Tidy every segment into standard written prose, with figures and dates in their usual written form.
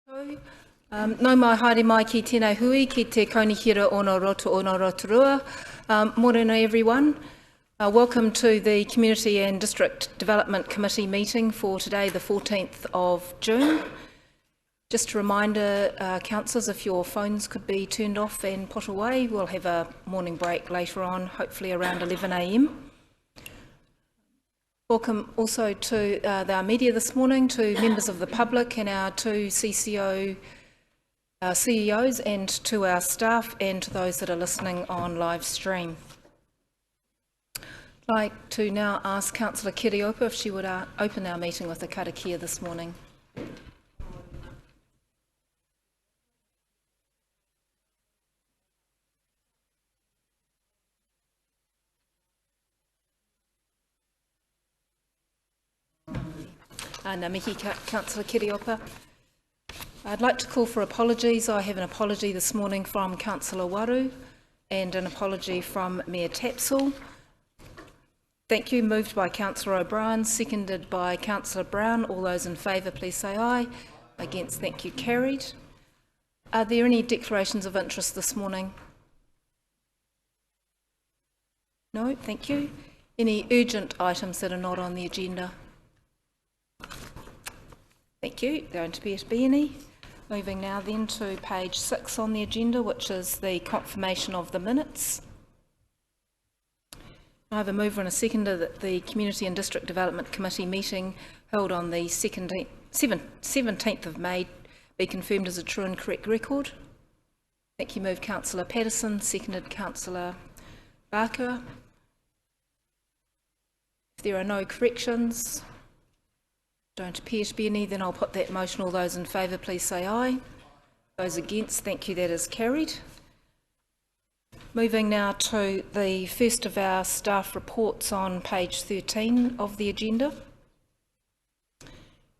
Nau mai haere mai ki tēnei hui, ki te kaunihira o no Rotorua. Morena everyone. Welcome to the Community and District Development Committee meeting for today, the 14th of June. Just a reminder, councillors, if your phones could be turned off and put away, we'll have a morning break later on, hopefully around 11 a.m. Welcome also to our media this morning, to members of the public and our two CEOs and to our staff and to those that are listening on live stream. I'd like to now ask Councillor Kiriopa if she would open our meeting with a karakia this morning. Ngā mihi, Councillor Kiriopa. I'd like to call for apologies. I have an apology this morning from Councillor Waru and an apology from Mayor Tapsell. Thank you. Moved by Councillor O'Brien, seconded by Councillor Brown. All those in favour, please say aye. Against, thank you. Carried. Are there any declarations of interest this morning? No, thank you. Any urgent items that are not on the agenda? Thank you. There don't appear to be any. Moving now then to page 6 on the agenda, which is the confirmation of the minutes. I have a mover and a seconder that the Community and District Development Committee meeting held on the 17th of May be confirmed as a true and correct record. Thank you. Moved Councillor Patterson, seconded Councillor Barker. If there are no corrections, don't appear to be any, then I'll put that motion. All those in favour, please say aye. Those against, thank you, that is carried. Moving now to the first of our staff reports on page 13 of the agenda.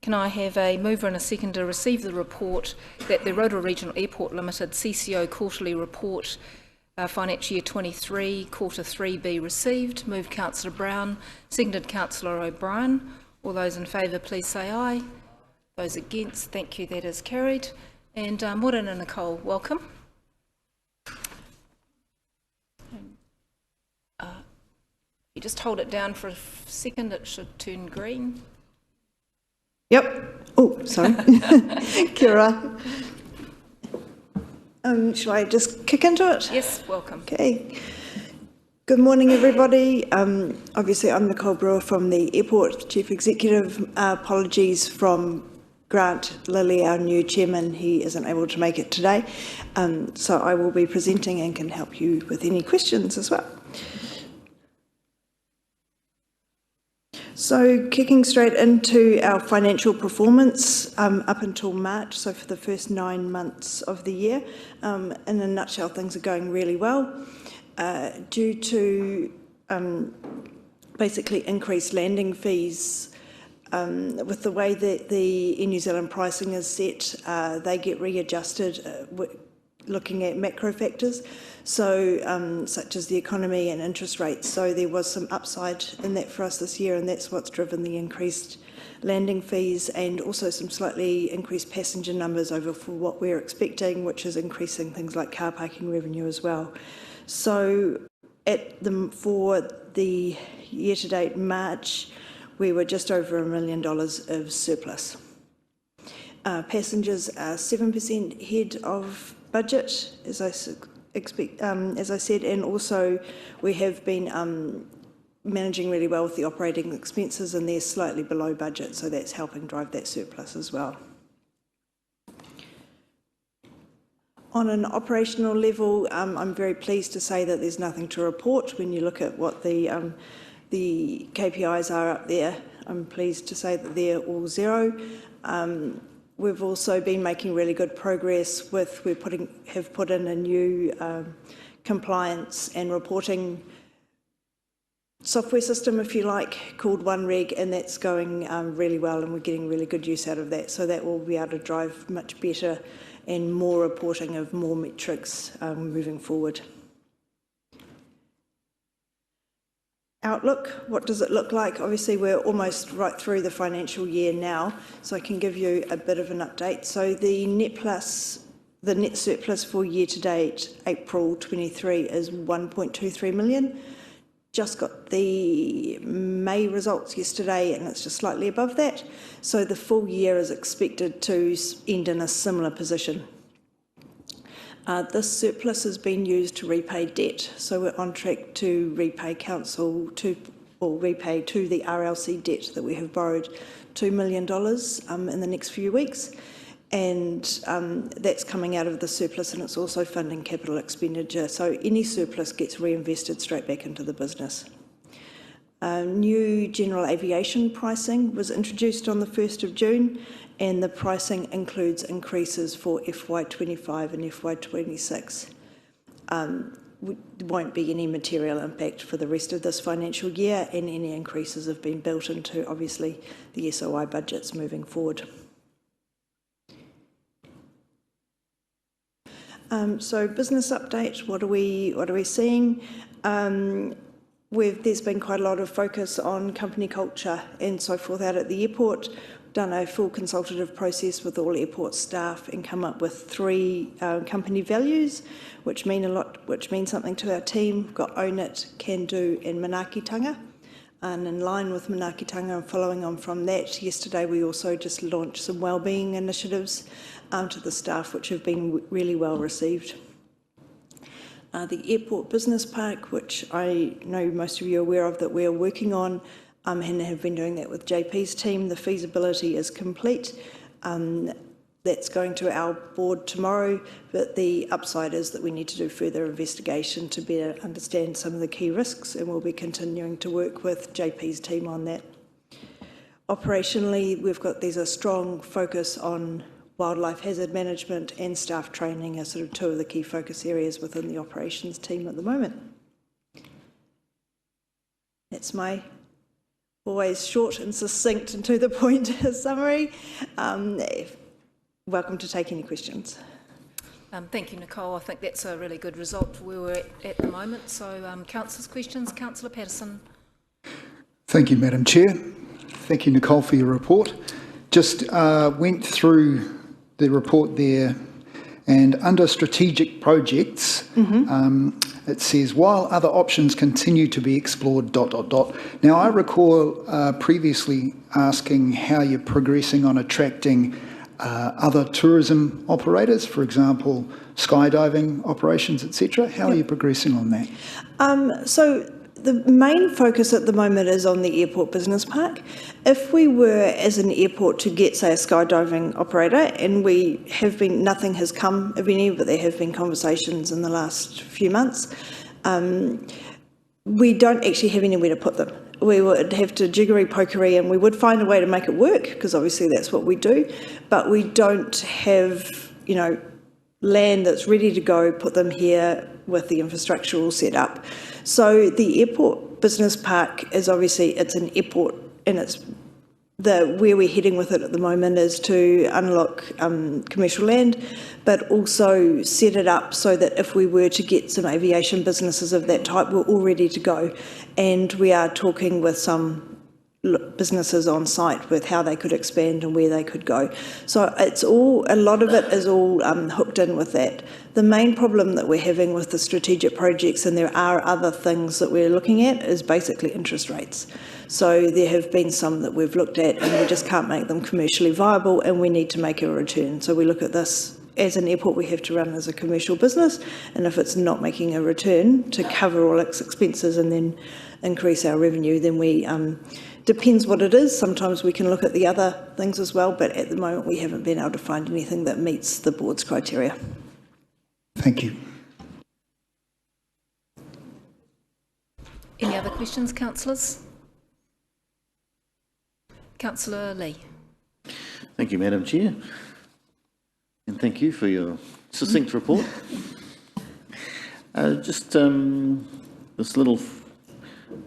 Can I have a mover and a seconder to receive the report that the Rotorua Regional Airport Limited CCO quarterly report financial year 23, quarter 3 be received? Moved Councillor Brown, seconded Councillor O'Brien. All those in favour, please say aye. Those against, thank you, that is carried. And Morena Nicole, welcome. You just hold it down for a second, it should turn green. Yep. Oh, sorry. Kia ora. Shall I just kick into it? Yes, welcome. Okay. Good morning, everybody. Obviously, I'm Nicole Brewer from the Airport Chief Executive. Apologies from Grant Lilly, our new chairman. He isn't able to make it today. So I will be presenting and can help you with any questions as well. So kicking straight into our financial performance up until March, so for the first 9 months of the year. In a nutshell, things are going really well. Due to basically increased landing fees, with the way that the Air New Zealand pricing is set, they get readjusted looking at macro factors, so such as the economy and interest rates. So there was some upside in that for us this year, and that's what's driven the increased landing fees and also some slightly increased passenger numbers over for what we're expecting, which is increasing things like car parking revenue as well. So for the year-to-date March, we were just over $1 million of surplus. Passengers are 7% ahead of budget, as I said, and also we have been managing really well with the operating expenses, and they're slightly below budget, so that's helping drive that surplus as well. On an operational level, I'm very pleased to say that there's nothing to report. When you look at what the KPIs are up there, I'm pleased to say that they're all zero. We've also been making really good progress with, have put in a new compliance and reporting software system, if you like, called OneReg, and that's going really well, and we're getting really good use out of that. So that will be able to drive much better and more reporting of more metrics moving forward. outlook, what does it look like? Obviously, we're almost right through the financial year now, so I can give you a bit of an update. So the net surplus for year to date, April 23, is 1.23 million. Just got the May results yesterday, and it's just slightly above that. So the full year is expected to end in a similar position. This surplus has been used to repay debt, so we're on track to repay council repay to the RLC debt that we have borrowed $2 million in the next few weeks, and that's coming out of the surplus, and it's also funding capital expenditure. So any surplus gets reinvested straight back into the business. New general aviation pricing was introduced on the 1st of June, and the pricing includes increases for FY25 and FY26. There won't be any material impact for the rest of this financial year, and any increases have been built into, obviously, the SOI budgets moving forward. So business update, what are we seeing? There's been quite a lot of focus on company culture and so forth out at the airport. Done a full consultative process with all airport staff and come up with 3 company values, which mean something to our team. We've got own it, can do, and manaakitanga. And in line with manaakitanga and following on from that, yesterday we also just launched some wellbeing initiatives to the staff, which have been really well received. The airport business park, which I know most of you are aware of, that we are working on, and have been doing that with JP's team. The feasibility is complete. That's going to our board tomorrow, but the upside is that we need to do further investigation to better understand some of the key risks, and we'll be continuing to work with JP's team on that. Operationally, there's a strong focus on wildlife hazard management and staff training as sort of 2 of the key focus areas within the operations team at the moment. That's my always short and succinct and to the point summary. Welcome to take any questions. Thank you, Nicole. I think that's a really good result where we're at the moment. So, councillors' questions. Councillor Patterson. Thank you, Madam Chair. Thank you, Nicole, for your report. Just went through the report there, and under strategic projects, it says, while other options continue to be explored, ... Now, I recall previously asking how you're progressing on attracting other tourism operators, for example, skydiving operations, etc. How are you progressing on that? So the main focus at the moment is on the airport business park. If we were, as an airport, to get, say, a skydiving operator, and nothing has come of any, but there have been conversations in the last few months, we don't actually have anywhere to put them. We would have to jiggery-pokery, and we would find a way to make it work, because obviously that's what we do, but we don't have, land that's ready to go, put them here with the infrastructure all set up. So the airport business park is obviously, it's an airport, and it's where we're heading with it at the moment is to unlock commercial land, but also set it up so that if we were to get some aviation businesses of that type, we're all ready to go. And we are talking with some businesses on site with how they could expand and where they could go. So a lot of it is all hooked in with that. The main problem that we're having with the strategic projects, and there are other things that we're looking at, is basically interest rates. So there have been some that we've looked at and we just can't make them commercially viable, and we need to make a return. So we look at this as an airport, we have to run as a commercial business, and if it's not making a return to cover all its expenses and then increase our revenue, then we depends what it is. Sometimes we can look at the other things as well, but at the moment we haven't been able to find anything that meets the board's criteria. Thank you. Any other questions, councillors? Councillor Lee. Thank you, Madam Chair, and thank you for your succinct report. This little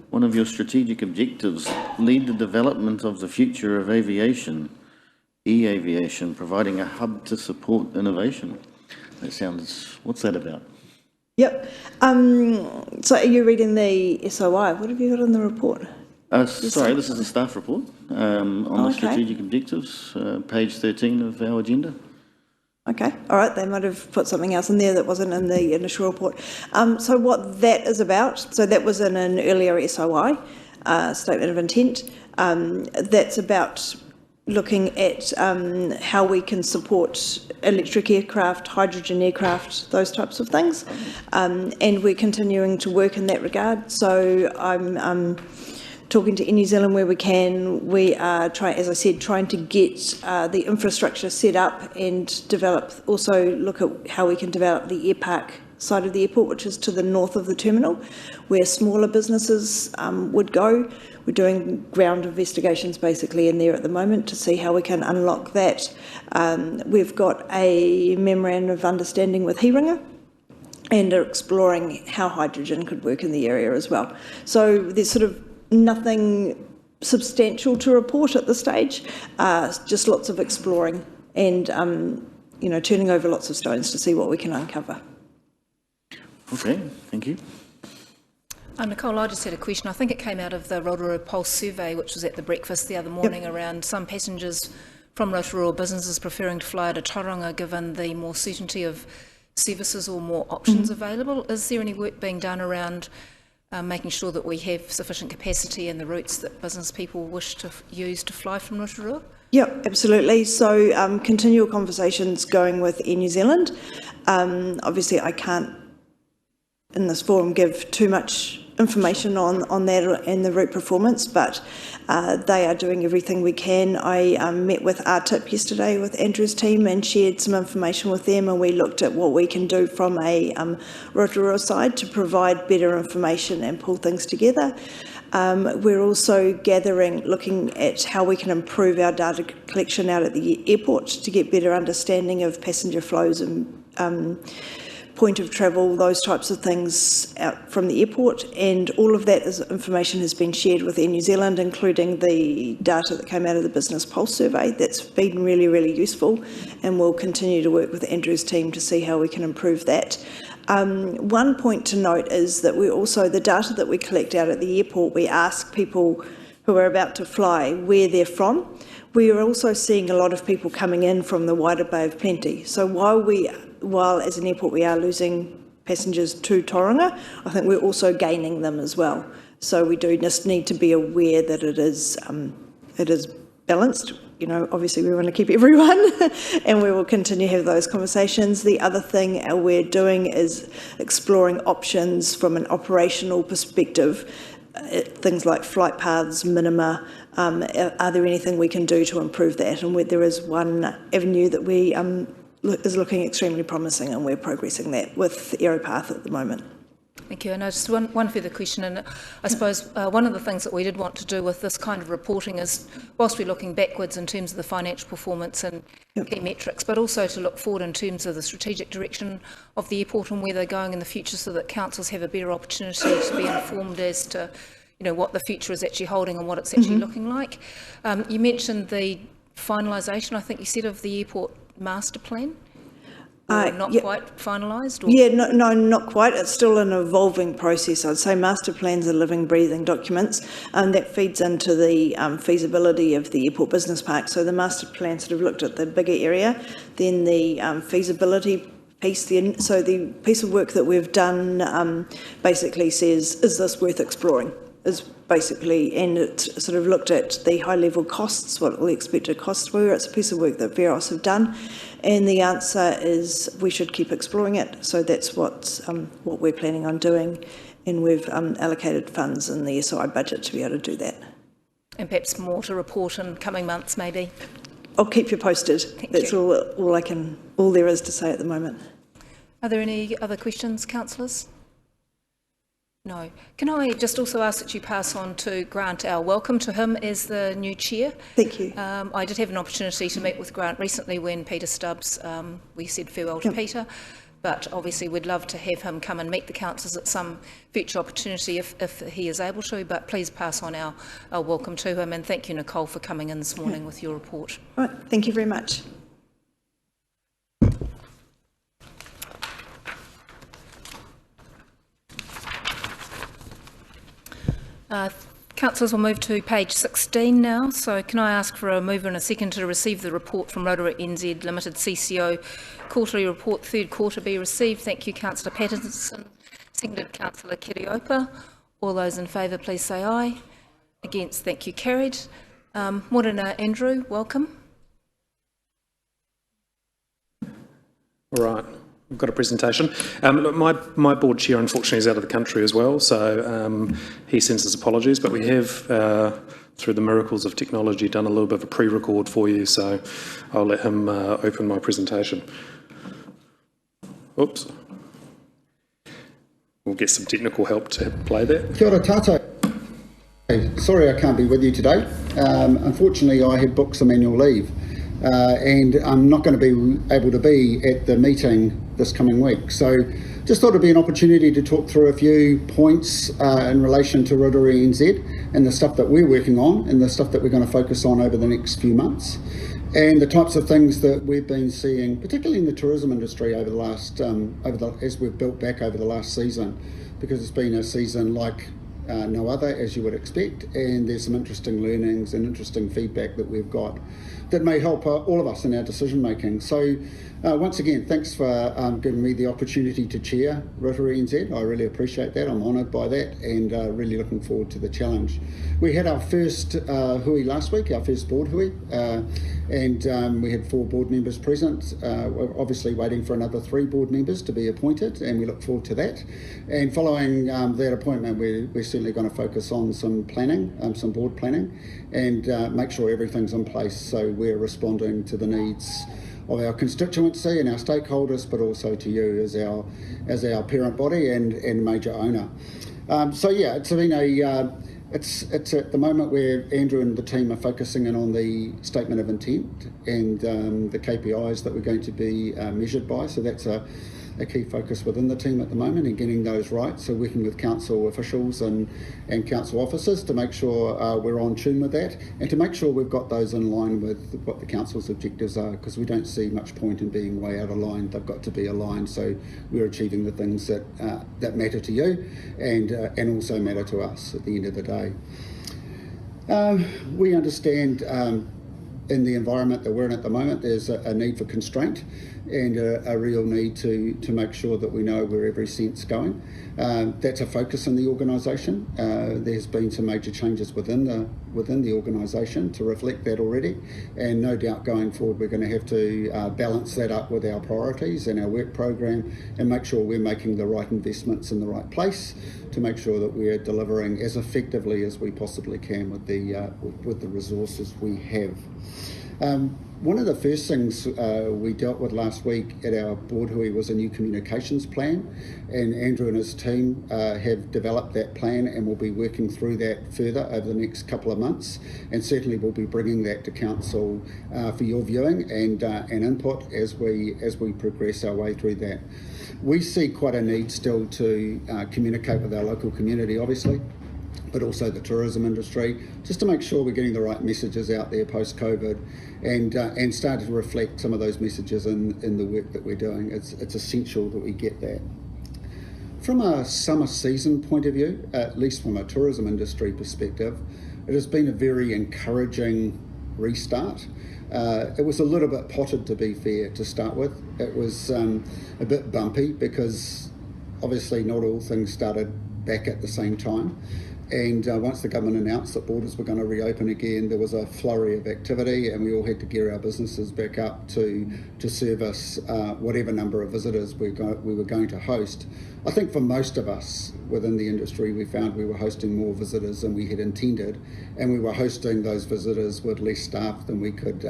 one of your strategic objectives, lead the development of the future of aviation, e-aviation, providing a hub to support innovation. That sounds, what's that about? Yep. So are you reading the SOI? What have you got in the report? Sorry, this is a staff report on the strategic objectives, page 13 of our agenda. Okay, all right, they might have put something else in there that wasn't in the initial report. So what that is about, so that was in an earlier SOI, statement of intent. That's about looking at how we can support electric aircraft, hydrogen aircraft, those types of things. And we're continuing to work in that regard. So I'm talking to New Zealand where we can. We are, as I said, trying to get the infrastructure set up and develop, also look at how we can develop the air park side of the airport, which is to the north of the terminal, where smaller businesses would go. We're doing ground investigations basically in there at the moment to see how we can unlock that. We've got a memorandum of understanding with Hiringa and are exploring how hydrogen could work in the area as well. So there's sort of nothing substantial to report at this stage, just lots of exploring and turning over lots of stones to see what we can uncover. Okay, thank you. Nicole, I just had a question. I think it came out of the Rotorua Pulse survey, which was at the breakfast the other morning, around some passengers from Rotorua businesses preferring to fly to Tauranga given the more certainty of services or more options available. Is there any work being done around making sure that we have sufficient capacity in the routes that business people wish to use to fly from Rotorua? Yep, absolutely. So continual conversations going with Air New Zealand. Obviously, I can't in this forum give too much information on that and the route performance, but they are doing everything we can. I met with RTIP yesterday with Andrew's team and shared some information with them, and we looked at what we can do from a Rotorua side to provide better information and pull things together. We're also looking at how we can improve our data collection out at the airport to get better understanding of passenger flows and point of travel, those types of things out from the airport, and all of that information has been shared with Air New Zealand, including the data that came out of the Business Pulse survey. That's been really, really useful, and we'll continue to work with Andrew's team to see how we can improve that. One point to note is that we also, the data that we collect out at the airport, we ask people who are about to fly where they're from. We are also seeing a lot of people coming in from the wider Bay of Plenty. So while as an airport we are losing passengers to Tauranga, I think we're also gaining them as well. So we do just need to be aware that it is balanced. Obviously we want to keep everyone and we will continue to have those conversations. The other thing we're doing is exploring options from an operational perspective, things like flight paths, minima. Are there anything we can do to improve that? And there is one avenue that we is looking extremely promising, and we're progressing that with Aeropath at the moment. Thank you. And just one further question, and I suppose one of the things that we did want to do with this kind of reporting is, whilst we're looking backwards in terms of the financial performance and key metrics, but also to look forward in terms of the strategic direction of the airport and where they're going in the future, so that councils have a better opportunity to be informed as to what the future is actually holding and what it's actually looking like. You mentioned the finalisation, I think you said, of the airport master plan. Not quite finalised? Yeah, no, not quite. It's still an evolving process. I'd say master plans are living, breathing documents, and that feeds into the feasibility of the airport business park. So the master plan sort of looked at the bigger area, then the feasibility piece. So the piece of work that we've done basically says, is this worth exploring? Is basically, and it sort of looked at the high-level costs, what the expected costs were. It's a piece of work that Veros have done, and the answer is we should keep exploring it. So that's what we're planning on doing, and we've allocated funds in the SI budget to be able to do that. And perhaps more to report in coming months, maybe. I'll keep you posted. That's all there is to say at the moment. Are there any other questions, councillors? No. Can I just also ask that you pass on to Grant our welcome to him as the new chair? Thank you. I did have an opportunity to meet with Grant recently when Peter Stubbs, we said farewell to Peter, but obviously we'd love to have him come and meet the councillors at some future opportunity if he is able to, but please pass on our welcome to him, and thank you, Nicole, for coming in this morning with your report. Right, thank you very much. Councillors will move to page 16 now. So can I ask for a mover and a second to receive the report from Rotorua NZ Limited CCO quarterly report, third quarter be received. Thank you, Councillor Patterson. Seconded, Councillor Kiriopa. All those in favour, please say aye. Against, thank you, carried. Morena Andrew, welcome. All right, I've got a presentation. Look, my board chair unfortunately is out of the country as well, so he sends his apologies, but we have, through the miracles of technology, done a little bit of a pre-record for you, so I'll let him open my presentation. Oops. We'll get some technical help to play that. Kia ora tātou. Sorry I can't be with you today. Unfortunately, I have booked some annual leave. And I'm not going to be able to be at the meeting this coming week. So just thought it'd be an opportunity to talk through a few points in relation to Rotorua NZ and the stuff that we're working on and the stuff that we're going to focus on over the next few months. And the types of things that we've been seeing, particularly in the tourism industry over the last, as we've built back over the last season, because it's been a season like no other, as you would expect, and there's some interesting learnings and interesting feedback that we've got that may help all of us in our decision making. So once again, thanks for giving me the opportunity to chair Rotorua NZ. I really appreciate that. I'm honoured by that, and really looking forward to the challenge. We had our first hui last week, our first board hui, and we had 4 board members present. We're obviously waiting for another 3 board members to be appointed, and we look forward to that. And following that appointment, we're certainly going to focus on some planning, some board planning, and make sure everything's in place so we're responding to the needs of our constituency and our stakeholders, but also to you as our parent body and major owner. So yeah, it's been a it's at the moment where Andrew and the team are focusing in on the statement of intent and the KPIs that we're going to be measured by. So that's a key focus within the team at the moment, and getting those right. So working with council officials and council officers to make sure we're on tune with that, and to make sure we've got those in line with what the council's objectives are, because we don't see much point in being way out of line. They've got to be aligned, so we're achieving the things that that matter to you and also matter to us at the end of the day. We understand in the environment that we're in at the moment, there's a need for constraint and a real need to make sure that we know where every cent's going. That's a focus in the organisation. There's been some major changes within the organisation to reflect that already, and no doubt going forward we're going to have to balance that up with our priorities and our work program, and make sure we're making the right investments in the right place to make sure that we're delivering as effectively as we possibly can with the resources we have. One of the first things we dealt with last week at our board hui was a new communications plan, and Andrew and his team have developed that plan, and we'll be working through that further over the next couple of months, and certainly we'll be bringing that to council for your viewing and input as we progress our way through that. We see quite a need still to communicate with our local community, obviously, but also the tourism industry, just to make sure we're getting the right messages out there post-COVID, and start to reflect some of those messages in the work that we're doing. It's essential that we get that. From a summer season point of view, at least from a tourism industry perspective, it has been a very encouraging restart. It was a little bit potted, to be fair, to start with. It was a bit bumpy because obviously not all things started back at the same time. And once the government announced that borders were going to reopen again, there was a flurry of activity, and we all had to gear our businesses back up to service whatever number of visitors we were going to host. I think for most of us within the industry, we found we were hosting more visitors than we had intended, and we were hosting those visitors with less staff than we could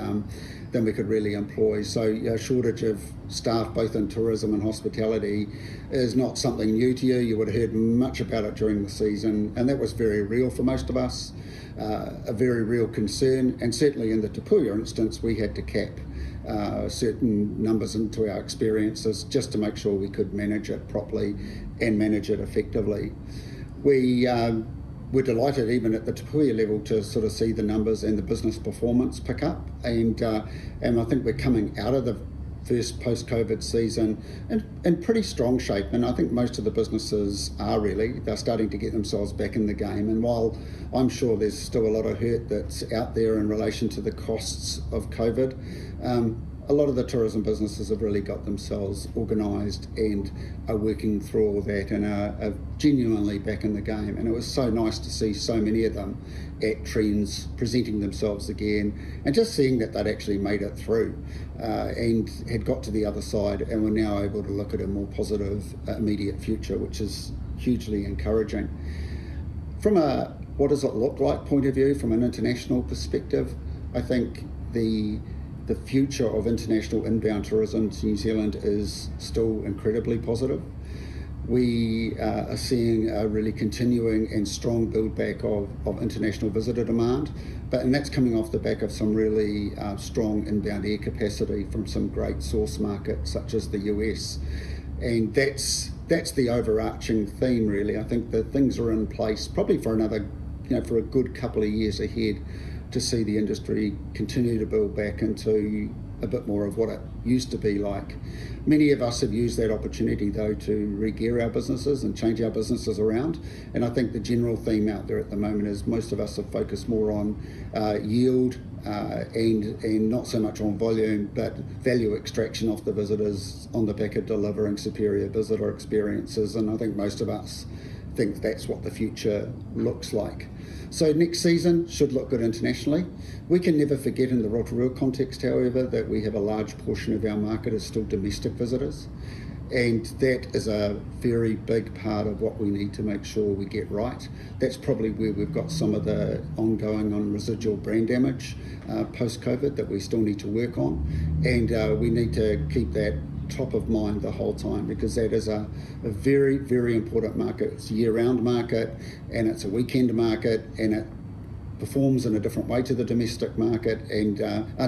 really employ. So a shortage of staff both in tourism and hospitality is not something new to you. You would have heard much about it during the season, and that was very real for most of us, a very real concern. And certainly in the Tapuia instance, we had to cap certain numbers into our experiences just to make sure we could manage it properly and manage it effectively. We're delighted even at the Tapuia level to sort of see the numbers and the business performance pick up, and I think we're coming out of first post-COVID season in pretty strong shape, and I think most of the businesses are really. They're starting to get themselves back in the game, and while I'm sure there's still a lot of hurt that's out there in relation to the costs of COVID, a lot of the tourism businesses have really got themselves organised and are working through all that and are genuinely back in the game. And it was so nice to see so many of them at Trends presenting themselves again, and just seeing that they'd actually made it through and had got to the other side and were now able to look at a more positive immediate future, which is hugely encouraging. From a what does it look like point of view, from an international perspective, I think the future of international inbound tourism to New Zealand is still incredibly positive. We are seeing a really continuing and strong build back of international visitor demand, and that's coming off the back of some really strong inbound air capacity from some great source markets such as the US. And that's the overarching theme, really. I think that things are in place probably for another, for a good couple of years ahead, to see the industry continue to build back into a bit more of what it used to be like. Many of us have used that opportunity, though, to re-gear our businesses and change our businesses around. And I think the general theme out there at the moment is most of us have focused more on yield and not so much on volume, but value extraction off the visitors on the back of delivering superior visitor experiences. And I think most of us think that's what the future looks like. So next season should look good internationally. We can never forget in the Rotorua context, however, that we have a large portion of our market is still domestic visitors. And that is a very big part of what we need to make sure we get right. That's probably where we've got some of the ongoing residual brand damage post-COVID that we still need to work on. And we need to keep that top of mind the whole time, because that is a very, very important market. It's a year-round market, and it's a weekend market, and it performs in a different way to the domestic market and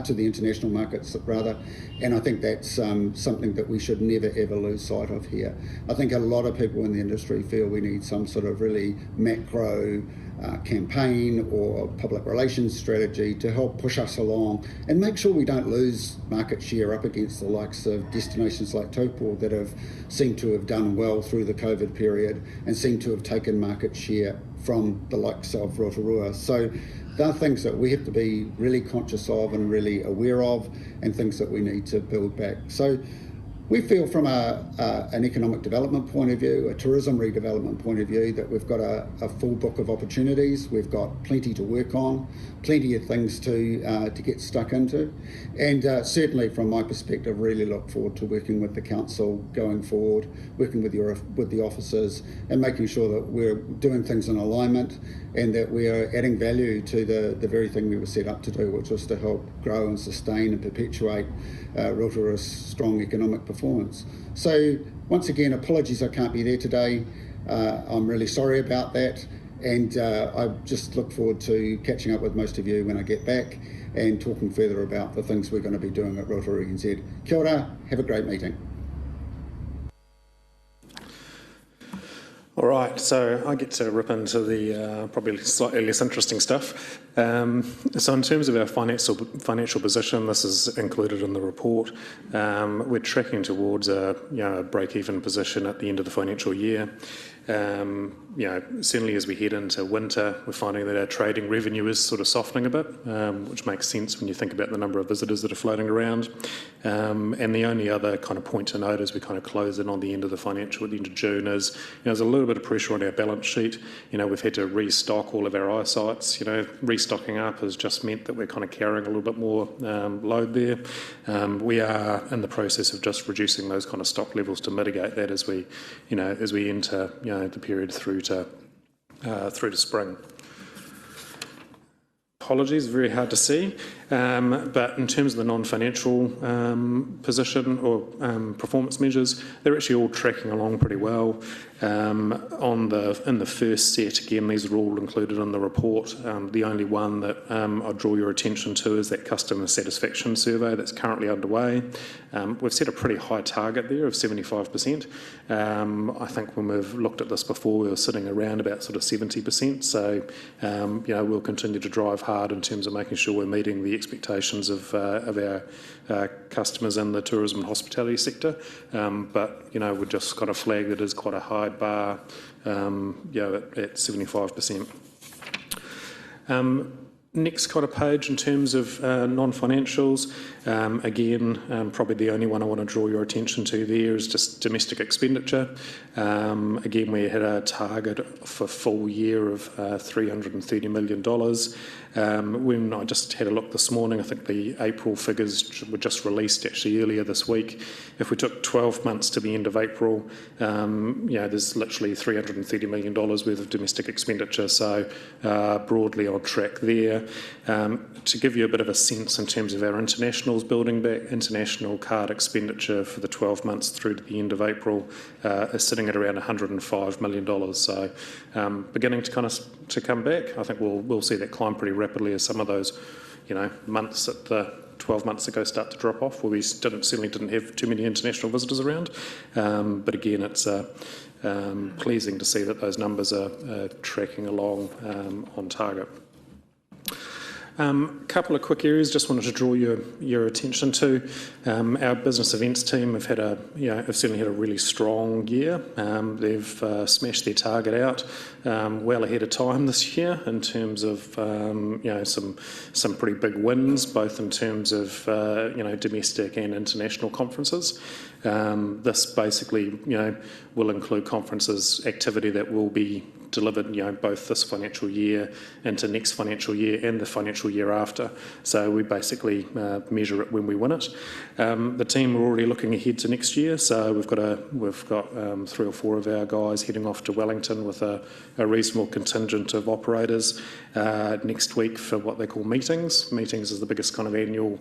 to the international markets rather. And I think that's something that we should never ever lose sight of here. I think a lot of people in the industry feel we need some sort of really macro campaign or public relations strategy to help push us along and make sure we don't lose market share up against the likes of destinations like Taupo that have seemed to have done well through the COVID period and seem to have taken market share from the likes of Rotorua. So there are things that we have to be really conscious of and really aware of, and things that we need to build back. So we feel from an economic development point of view, a tourism redevelopment point of view, that we've got a full book of opportunities. We've got plenty to work on, plenty of things to get stuck into. And certainly from my perspective, really look forward to working with the council going forward, working with the officers and making sure that we're doing things in alignment and that we are adding value to the very thing we were set up to do, which was to help grow and sustain and perpetuate Rotorua's strong economic performance. So once again, apologies I can't be there today. I'm really sorry about that, and I just look forward to catching up with most of you when I get back and talking further about the things we're going to be doing at Rotorua NZ. Kia ora, have a great meeting. All right, so I get to rip into the probably slightly less interesting stuff. So in terms of our financial position, this is included in the report. We're tracking towards a break-even position at the end of the financial year. Certainly as we head into winter, we're finding that our trading revenue is sort of softening a bit, which makes sense when you think about the number of visitors that are floating around. And the only other kind of point to note as we kind of close in on the end of the financial, at the end of June, is there's a little bit of pressure on our balance sheet. We've had to restock all of our eyesights. Restocking up has just meant that we're kind of carrying a little bit more load there. We are in the process of just reducing those kind of stock levels to mitigate that as we enter the period through to spring. Apologies, very hard to see, but in terms of the non-financial position or performance measures, they're actually all tracking along pretty well. In the first set, again, these are all included in the report. The only one that I'll draw your attention to is that customer satisfaction survey that's currently underway. We've set a pretty high target there of 75%. I think when we've looked at this before, we were sitting around about sort of 70%. So, we'll continue to drive hard in terms of making sure we're meeting the expectations of our customers in the tourism and hospitality sector, but we'd just kind of flag that as quite a high bar, at 75%. Next kind of page in terms of non-financials, again, probably the only one I want to draw your attention to there is just domestic expenditure. Again, we had a target for full year of $330 million. When I just had a look this morning, I think the April figures were just released actually earlier this week. If we took 12 months to the end of April, there's literally $330 million worth of domestic expenditure, so broadly on track there. To give you a bit of a sense in terms of our internationals building back, international card expenditure for the 12 months through to the end of April is sitting at around $105 million. So beginning to to come back. I think we'll see that climb pretty rapidly as some of those, months at the 12 months ago start to drop off, where we certainly didn't have too many international visitors around. But again, it's pleasing to see that those numbers are tracking along on target. Couple of quick areas just wanted to draw your attention to. Our business events team have certainly had a really strong year. They've smashed their target out well ahead of time this year in terms of some pretty big wins, both in terms of domestic and international conferences. This basically will include conferences activity that will be delivered both this financial year into next financial year and the financial year after. So we basically measure it when we win it. The team are already looking ahead to next year, so we've got 3 or 4 of our guys heading off to Wellington with a reasonable contingent of operators next week for what they call meetings. Meetings is the biggest kind of annual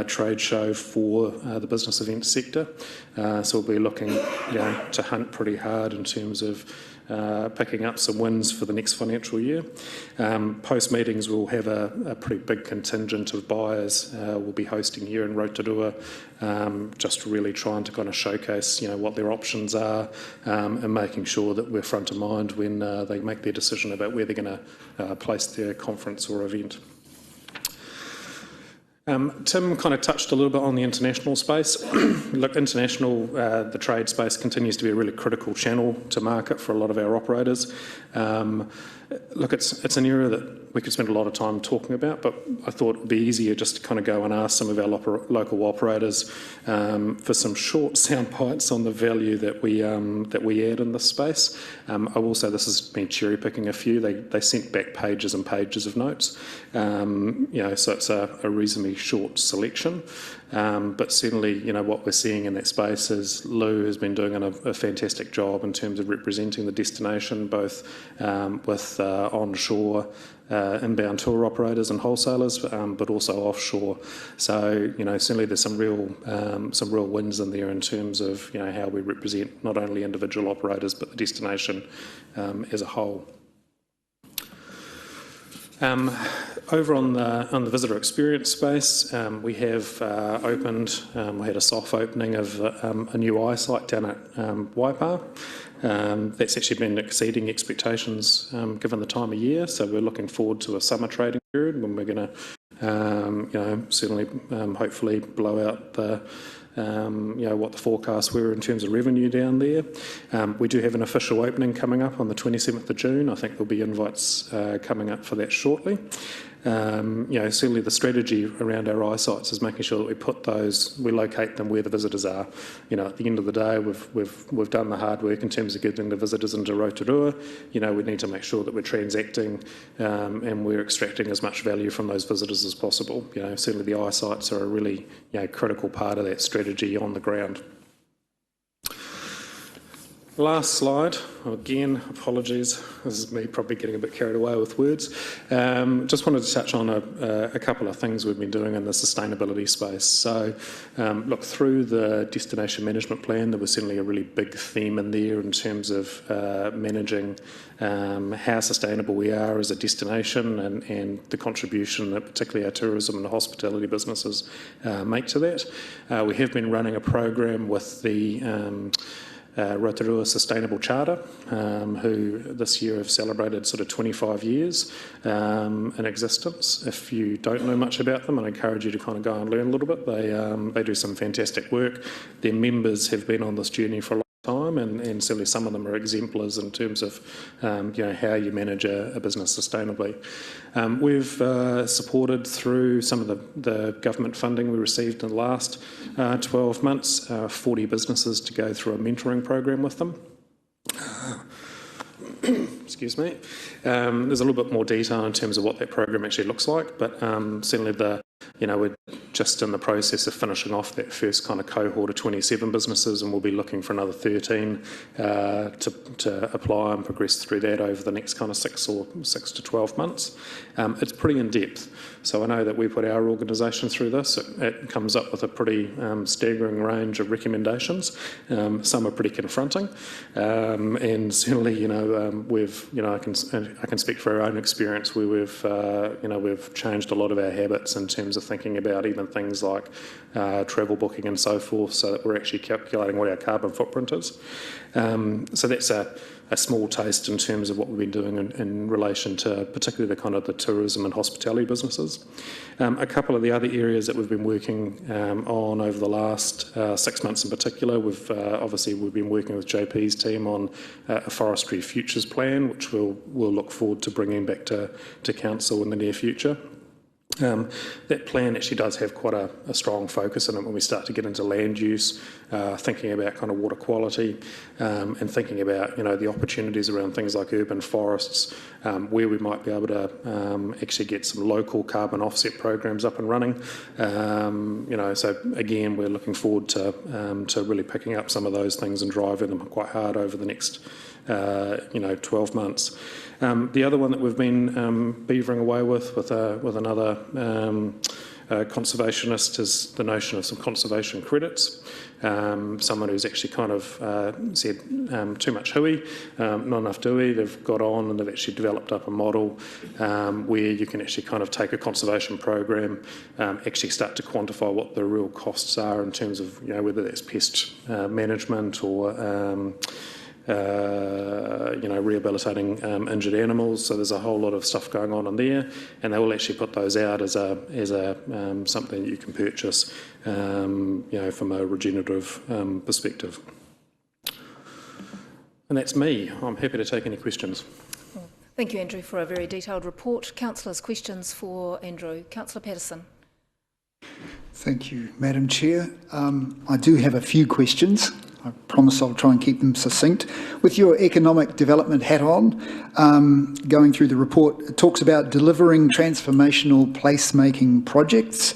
trade show for the business events sector. So we'll be looking to hunt pretty hard in terms of picking up some wins for the next financial year. Post meetings, we'll have a pretty big contingent of buyers we'll be hosting here in Rotorua, just really trying to kind of showcase what their options are and making sure that we're front of mind when they make their decision about where they're going to place their conference or event. Tim kind of touched a little bit on the international space. Look, the trade space continues to be a really critical channel to market for a lot of our operators. Look, it's an area that we could spend a lot of time talking about, but I thought it would be easier just to kind of go and ask some of our local operators for some short sound bites on the value that we add in this space. I will say this has been cherry picking a few. They sent back pages and pages of notes, so it's a reasonably short selection. But certainly, what we're seeing in that space is Lou has been doing a fantastic job in terms of representing the destination, both with onshore inbound tour operators and wholesalers, but also offshore. So, certainly there's some real wins in there in terms of how we represent not only individual operators but the destination as a whole. Over on the visitor experience space, we have opened. We had a soft opening of a new eyesight down at Waipa. That's actually been exceeding expectations given the time of year. So we're looking forward to a summer trading period when we're going to, certainly, hopefully blow out the. What the forecasts were in terms of revenue down there. We do have an official opening coming up on the 27th of June. I think there'll be invites coming up for that shortly. Certainly the strategy around our eyesights is making sure that we locate them where the visitors are. At the end of the day, we've done the hard work in terms of getting the visitors into Rotorua. We need to make sure that we're transacting and we're extracting as much value from those visitors as possible. Certainly the eyesights are a really critical part of that strategy on the ground. Last slide. Again, apologies. This is me probably getting a bit carried away with words. Just wanted to touch on a couple of things we've been doing in the sustainability space. So, look, through the destination management plan, there was certainly a really big theme in there in terms of managing how sustainable we are as a destination and the contribution that particularly our tourism and hospitality businesses make to that. We have been running a program with the Rotorua Sustainable Charter, who this year have celebrated sort of 25 years in existence. If you don't know much about them, I encourage you to kind of go and learn a little bit. They do some fantastic work. Their members have been on this journey for a long time, and certainly some of them are exemplars in terms of how you manage a business sustainably. We've supported through some of the government funding we received in the last 12 months, 40 businesses to go through a mentoring program with them. Excuse me. There's a little bit more detail in terms of what that program actually looks like, but certainly we're just in the process of finishing off that first kind of cohort of 27 businesses, and we'll be looking for another 13 to apply and progress through that over the next kind of 6 to 12 months. It's pretty in-depth, so I know that we put our organisation through this. It comes up with a pretty staggering range of recommendations. Some are pretty confronting, and certainly, I can speak for our own experience where we've changed a lot of our habits in terms of thinking about even things like travel booking and so forth, so that we're actually calculating what our carbon footprint is. So that's a small taste in terms of what we've been doing in relation to particularly the tourism and hospitality businesses. A couple of the other areas that we've been working on over the last 6 months in particular, we've been working with JP's team on a forestry futures plan, which we'll look forward to bringing back to council in the near future. That plan actually does have quite a strong focus on it when we start to get into land use, thinking about kind of water quality, and thinking about the opportunities around things like urban forests, where we might be able to actually get some local carbon offset programs up and running. So again, we're looking forward to really picking up some of those things and driving them quite hard over the next 12 months. The other one that we've been beavering away with another conservationist is the notion of some conservation credits. Someone who's actually kind of said too much hui, not enough dewey. They've got on and they've actually developed up a model where you can actually kind of take a conservation program, actually start to quantify what the real costs are in terms of whether that's pest management or rehabilitating injured animals. So there's a whole lot of stuff going on in there, and they will actually put those out as something that you can purchase, from a regenerative perspective. And that's me. I'm happy to take any questions. Thank you, Andrew, for a very detailed report. Councillors, questions for Andrew. Councillor Patterson. Thank you, Madam Chair. I do have a few questions. I promise I'll try and keep them succinct. With your economic development hat on, going through the report, it talks about delivering transformational placemaking projects,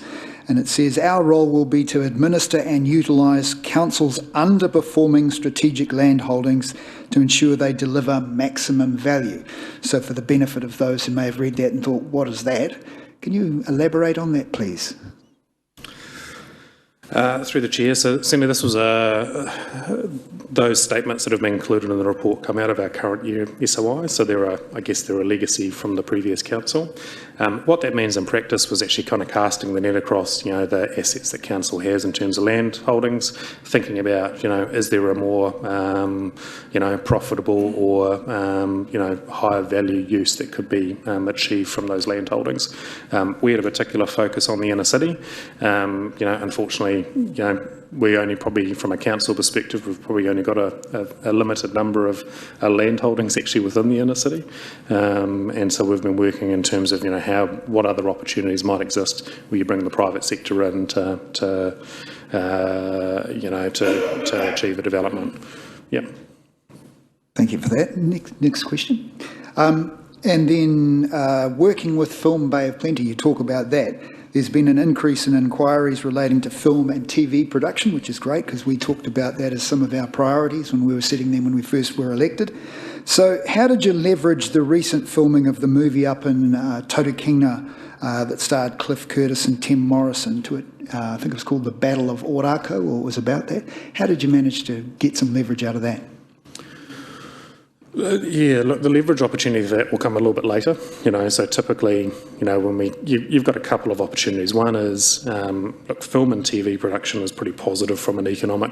and it says our role will be to administer and utilise council's underperforming strategic land holdings to ensure they deliver maximum value. So for the benefit of those who may have read that and thought, what is that? Can you elaborate on that, please? Through the chair, so certainly this was those statements that have been included in the report come out of our current year SOI, so they're a legacy from the previous council. What that means in practice was actually kind of casting the net across, the assets that council has in terms of land holdings, thinking about, is there a more, profitable or, higher value use that could be achieved from those land holdings. We had a particular focus on the inner city. Unfortunately, we only probably, from a council perspective, we've probably only got a limited number of land holdings actually within the inner city, and so we've been working in terms of what other opportunities might exist where you bring the private sector in to achieve a development. Yep. Thank you for that. Next question. And then working with Film Bay of Plenty, you talk about that. There's been an increase in inquiries relating to film and TV production, which is great because we talked about that as some of our priorities when we were sitting there when we first were elected. So how did you leverage the recent filming of the movie up in Tautakina that starred Cliff Curtis and Tim Morrison to it? I think it was called The Battle of Orako, or it was about that. How did you manage to get some leverage out of that? Look, the leverage opportunity for that will come a little bit later. So typically, when you've got a couple of opportunities. One is, look, film and TV production is pretty positive from an economic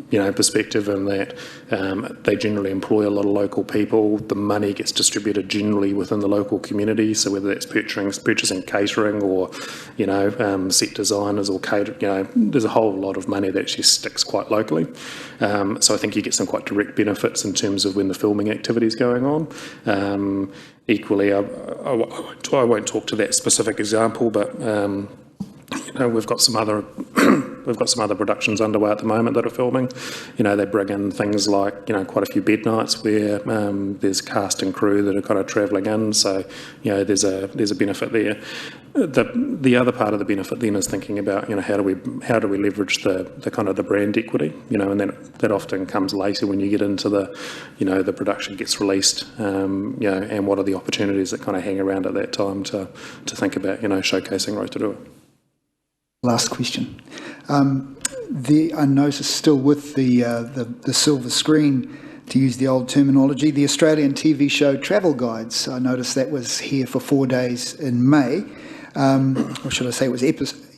perspective, in that they generally employ a lot of local people. The money gets distributed generally within the local community, so whether that's purchasing catering or, set designers or there's a whole lot of money that actually sticks quite locally. So I think you get some quite direct benefits in terms of when the filming activity is going on. Equally, I won't talk to that specific example, but we've got some other productions underway at the moment that are filming. They bring in things like quite a few bed nights where there's cast and crew that are kind of travelling in. So there's a benefit there. The other part of the benefit then is thinking about how do we leverage the kind of the brand equity, and that often comes later when you get into the production gets released, and what are the opportunities that kind of hang around at that time to think about showcasing Rotorua. Last question. I noticed still with the silver screen, to use the old terminology, the Australian TV show Travel Guides. I noticed that was here for 4 days in May, or should I say it was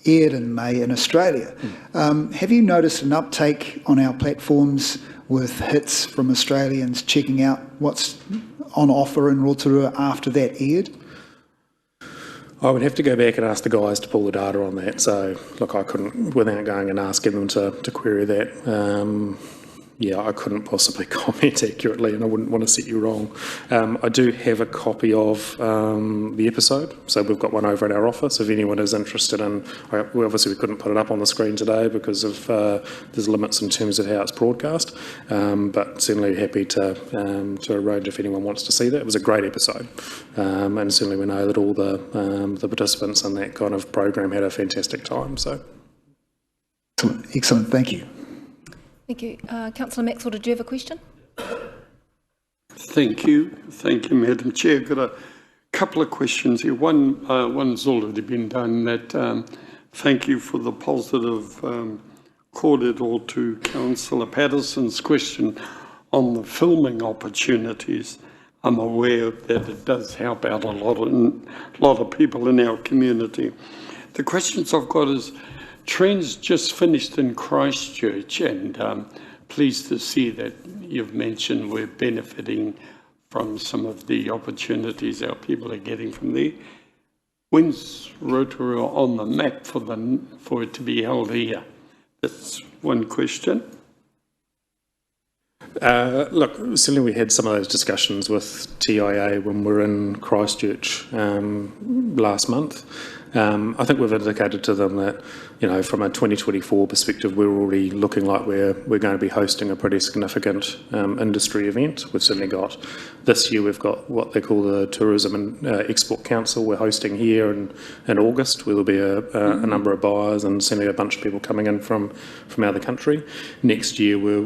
aired in May in Australia. Have you noticed an uptake on our platforms with hits from Australians checking out what's on offer in Rotorua after that aired? I would have to go back and ask the guys to pull the data on that. So, look, I couldn't, without going and asking them to query that, I couldn't possibly comment accurately, and I wouldn't want to set you wrong. I do have a copy of the episode, so we've got one over at our office. If anyone is interested in, we couldn't put it up on the screen today because of there's limits in terms of how it's broadcast, but certainly happy to arrange if anyone wants to see that. It was a great episode, and certainly we know that all the participants in that kind of program had a fantastic time. So, Excellent. Thank you. Thank you. Councillor Maxwell, did you have a question? Thank you, Madam Chair. Got a couple of questions here. One's already been done. That thank you for the positive kōrero to Councillor Patterson's question on the filming opportunities. I'm aware that it does help out a lot of people in our community. The questions I've got is, Trends just finished in Christchurch, and pleased to see that you've mentioned we're benefiting from some of the opportunities our people are getting from there. When's Rotorua on the map for it to be held here? That's one question. Look, certainly we had some of those discussions with TIA when we were in Christchurch last month. I think we've indicated to them that, from a 2024 perspective, we're already looking like we're going to be hosting a pretty significant industry event. We've certainly got, this year we've got what they call the Tourism and Export Council we're hosting here in August, where there'll be a number of buyers and certainly a bunch of people coming in from out of the country. Next year we'll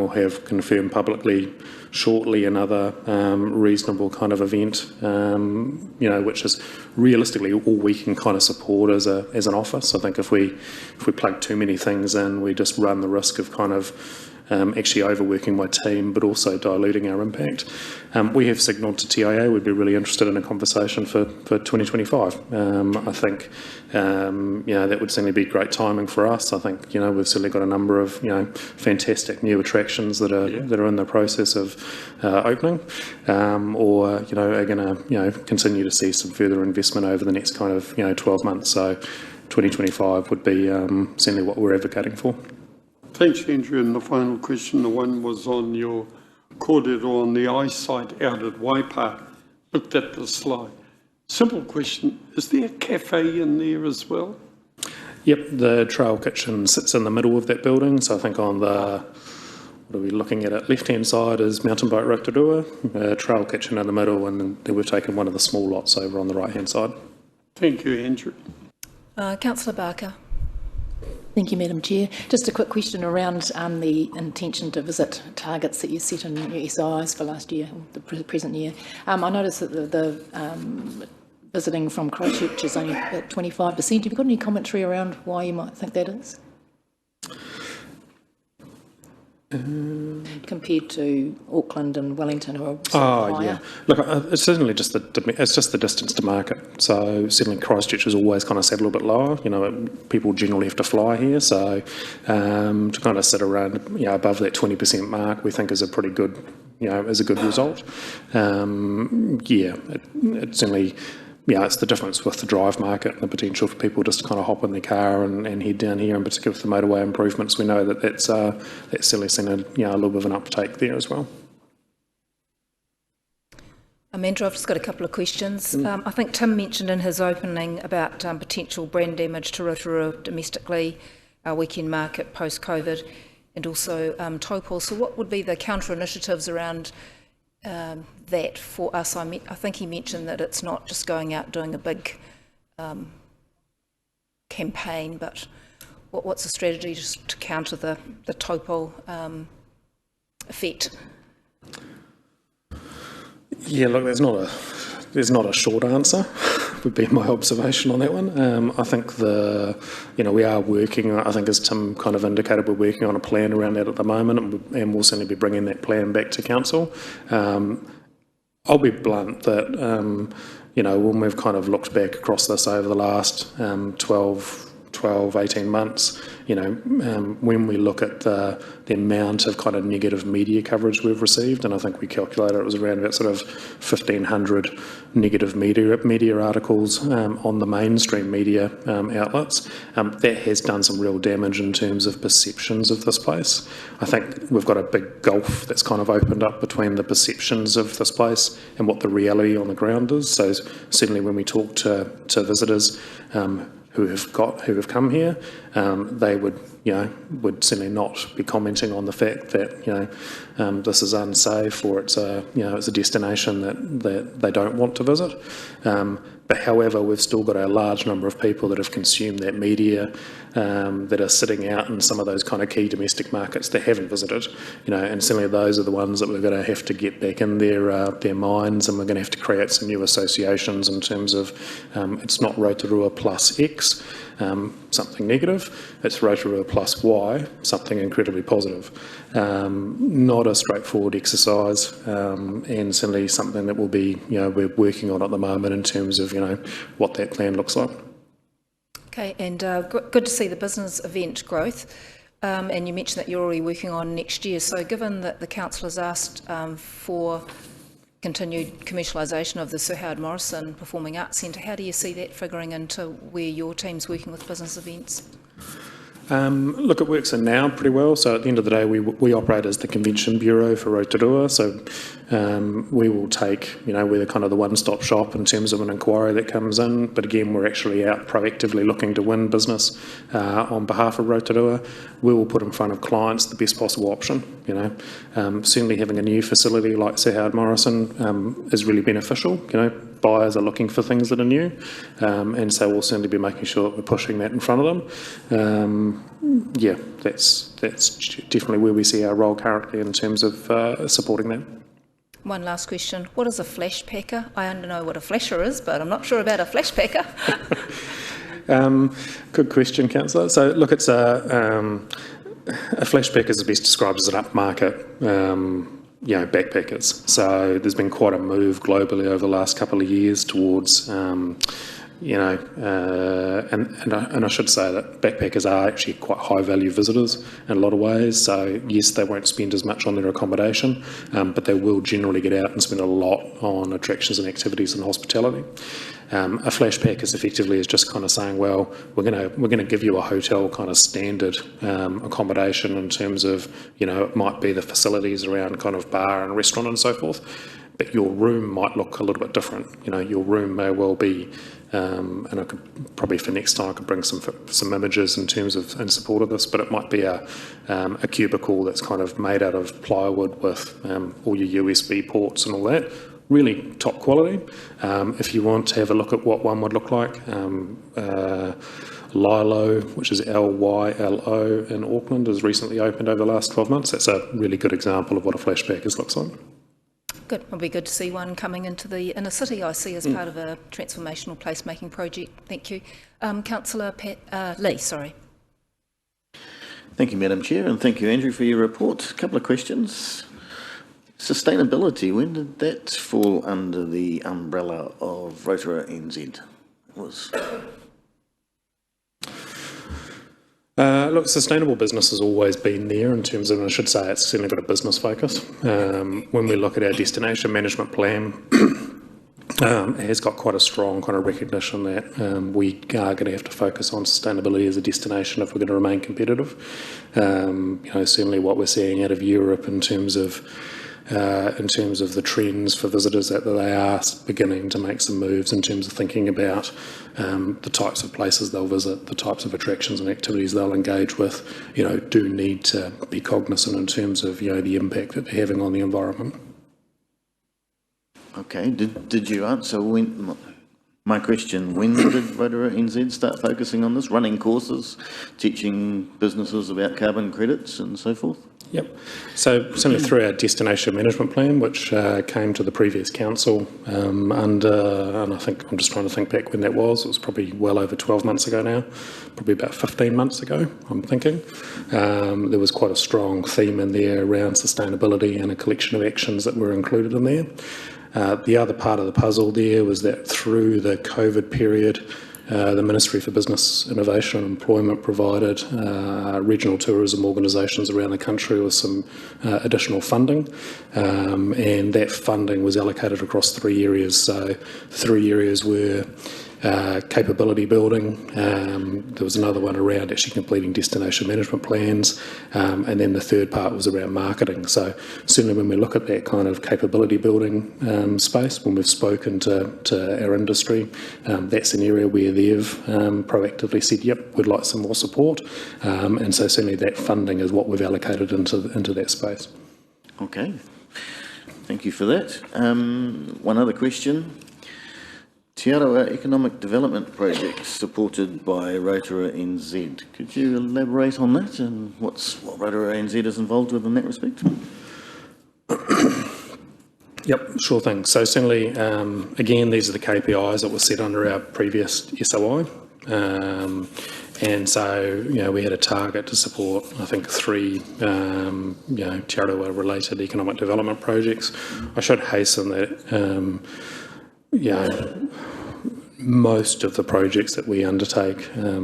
have confirmed publicly shortly another reasonable kind of event, which is realistically all we can kind of support as an office. I think if we plug too many things in, we just run the risk of kind of actually overworking my team, but also diluting our impact. We have signalled to TIA we'd be really interested in a conversation for 2025. I think that would certainly be great timing for us. I think we've certainly got a number of fantastic new attractions that are in the process of opening, or are going to continue to see some further investment over the next kind of 12 months. So 2025 would be certainly what we're advocating for. Thanks, Andrew. And the final question, the one was on your kōrero on the eyesight out at Waipa. Looked at the slide. Simple question, is there a cafe in there as well? Yep, the trail kitchen sits in the middle of that building. So I think on the, what are we looking at left-hand side is Mountain Boat Rotorua, trail kitchen in the middle, and then we've taken one of the small lots over on the right-hand side. Thank you, Andrew. Councillor Barker. Thank you, Madam Chair. Just a quick question around the intention to visit targets that you set in your SIs for last year, the present year. I noticed that the visiting from Christchurch is only at 25%. Have you got any commentary around why you might think that is? compared to Auckland and Wellington, who are sort of higher? Yeah. Look, it's certainly just the distance to market. So certainly Christchurch is always kind of set a little bit lower. You know, people generally have to fly here, so to kind of sit around, above that 20% mark, we think is a pretty good, is a good result. It certainly. Yeah, it's the difference with the drive market and the potential for people just to kind of hop in their car and head down here, in particular with the motorway improvements. We know that's certainly seen a little bit of an uptake there as well. Amanda, I've just got a couple of questions. I think Tim mentioned in his opening about potential brand damage to Rotorua domestically, our weekend market post-COVID, and also Taupō. So what would be the counter initiatives around that for us? I think he mentioned that it's not just going out doing a big campaign, but what's the strategy just to counter the Taupō effect? Yeah, look, there's not a short answer, would be my observation on that one. I think we are working, I think as Tim kind of indicated, we're working on a plan around that at the moment, and we'll certainly be bringing that plan back to council. I'll be blunt that, when we've kind of looked back across this over the last 12, 18 months, when we look at the amount of kind of negative media coverage we've received, and I think we calculated it was around about sort of 1,500 negative media articles on the mainstream media outlets, that has done some real damage in terms of perceptions of this place. I think we've got a big gulf that's kind of opened up between the perceptions of this place and what the reality on the ground is. So certainly when we talk to visitors who have come here, they would certainly not be commenting on the fact that this is unsafe, or it's a destination that they don't want to visit. But however, we've still got a large number of people that have consumed that media, that are sitting out in some of those kind of key domestic markets that haven't visited, and certainly those are the ones that we're going to have to get back in their minds, and we're going to have to create some new associations in terms of it's not Rotorua plus X, something negative, it's Rotorua plus Y, something incredibly positive. Not a straightforward exercise, and certainly something that will be, we're working on at the moment in terms of, what that plan looks like. Okay, and good to see the business event growth, and you mentioned that you're already working on next year. So given that the council has asked for continued commercialisation of the Sir Howard Morrison Performing Arts Centre, how do you see that figuring into where your team's working with business events? Look, it works in now pretty well. So at the end of the day, we operate as the convention bureau for Rotorua. So we will take, we're kind of the one-stop shop in terms of an inquiry that comes in. But again, we're actually out proactively looking to win business on behalf of Rotorua. We will put in front of clients the best possible option. Certainly having a new facility like Sir Howard Morrison is really beneficial. Buyers are looking for things that are new, and so we'll certainly be making sure that we're pushing that in front of them. That's definitely where we see our role currently in terms of supporting that. One last question. What is a flash packer? I don't know what a flasher is, but I'm not sure about a flash packer. Good question, Councillor. So look, it's a flash packer is best described as an upmarket backpackers. So there's been quite a move globally over the last couple of years towards, and I should say that backpackers are actually quite high value visitors in a lot of ways. So yes, they won't spend as much on their accommodation, but they will generally get out and spend a lot on attractions and activities and hospitality. A flash pack is effectively just kind of saying, well, we're going to give you a hotel kind of standard accommodation in terms of, it might be the facilities around kind of bar and restaurant and so forth, but your room might look a little bit different. Your room may well be, and I could probably for next time I could bring some images in terms of in support of this, but it might be a cubicle that's kind of made out of plywood with all your USB ports and all that. Really top quality. If you want to have a look at what one would look like, Lilo, which is Lylo in Auckland, has recently opened over the last 12 months. That's a really good example of what a flashbackers looks like. Good. It'll be good to see one coming into the inner city, I see, as part of a transformational placemaking project. Thank you. Councillor Lee, sorry. Thank you, Madam Chair, and thank you, Andrew, for your report. A couple of questions. Sustainability, when did that fall under the umbrella of Rotorua NZ? Look, sustainable business has always been there in terms of, and I should say it's certainly got a business focus. When we look at our destination management plan, it has got quite a strong kind of recognition that we are going to have to focus on sustainability as a destination if we're going to remain competitive. Certainly what we're seeing out of Europe in terms of the trends for visitors, that they are beginning to make some moves in terms of thinking about the types of places they'll visit, the types of attractions and activities they'll engage with, do need to be cognizant in terms of, the impact that they're having on the environment. Okay, did you answer my question? When did Rotorua NZ start focusing on this? Running courses, teaching businesses about carbon credits and so forth? Yep. So certainly through our destination management plan, which came to the previous council and I think, I'm just trying to think back when that was, it was probably well over 12 months ago now, probably about 15 months ago, I'm thinking. There was quite a strong theme in there around sustainability and a collection of actions that were included in there. The other part of the puzzle there was that through the COVID period, the Ministry for Business Innovation and Employment provided regional tourism organisations around the country with some additional funding, and that funding was allocated across 3 areas. So 3 areas were capability building, there was another one around actually completing destination management plans, and then the third part was around marketing. So certainly when we look at that kind of capability building space, when we've spoken to our industry, that's an area where they've proactively said, yep, we'd like some more support, and so certainly that funding is what we've allocated into that space. Okay, thank you for that. One other question. Te Aroha Economic Development Project supported by Rotorua NZ. Could you elaborate on that and what Rotorua NZ is involved with in that respect? Yep, sure thing. So certainly, again, these are the KPIs that were set under our previous SOI. And so, we had a target to support, I think, 3, Te Aroha-related economic development projects. I should hasten that, most of the projects that we undertake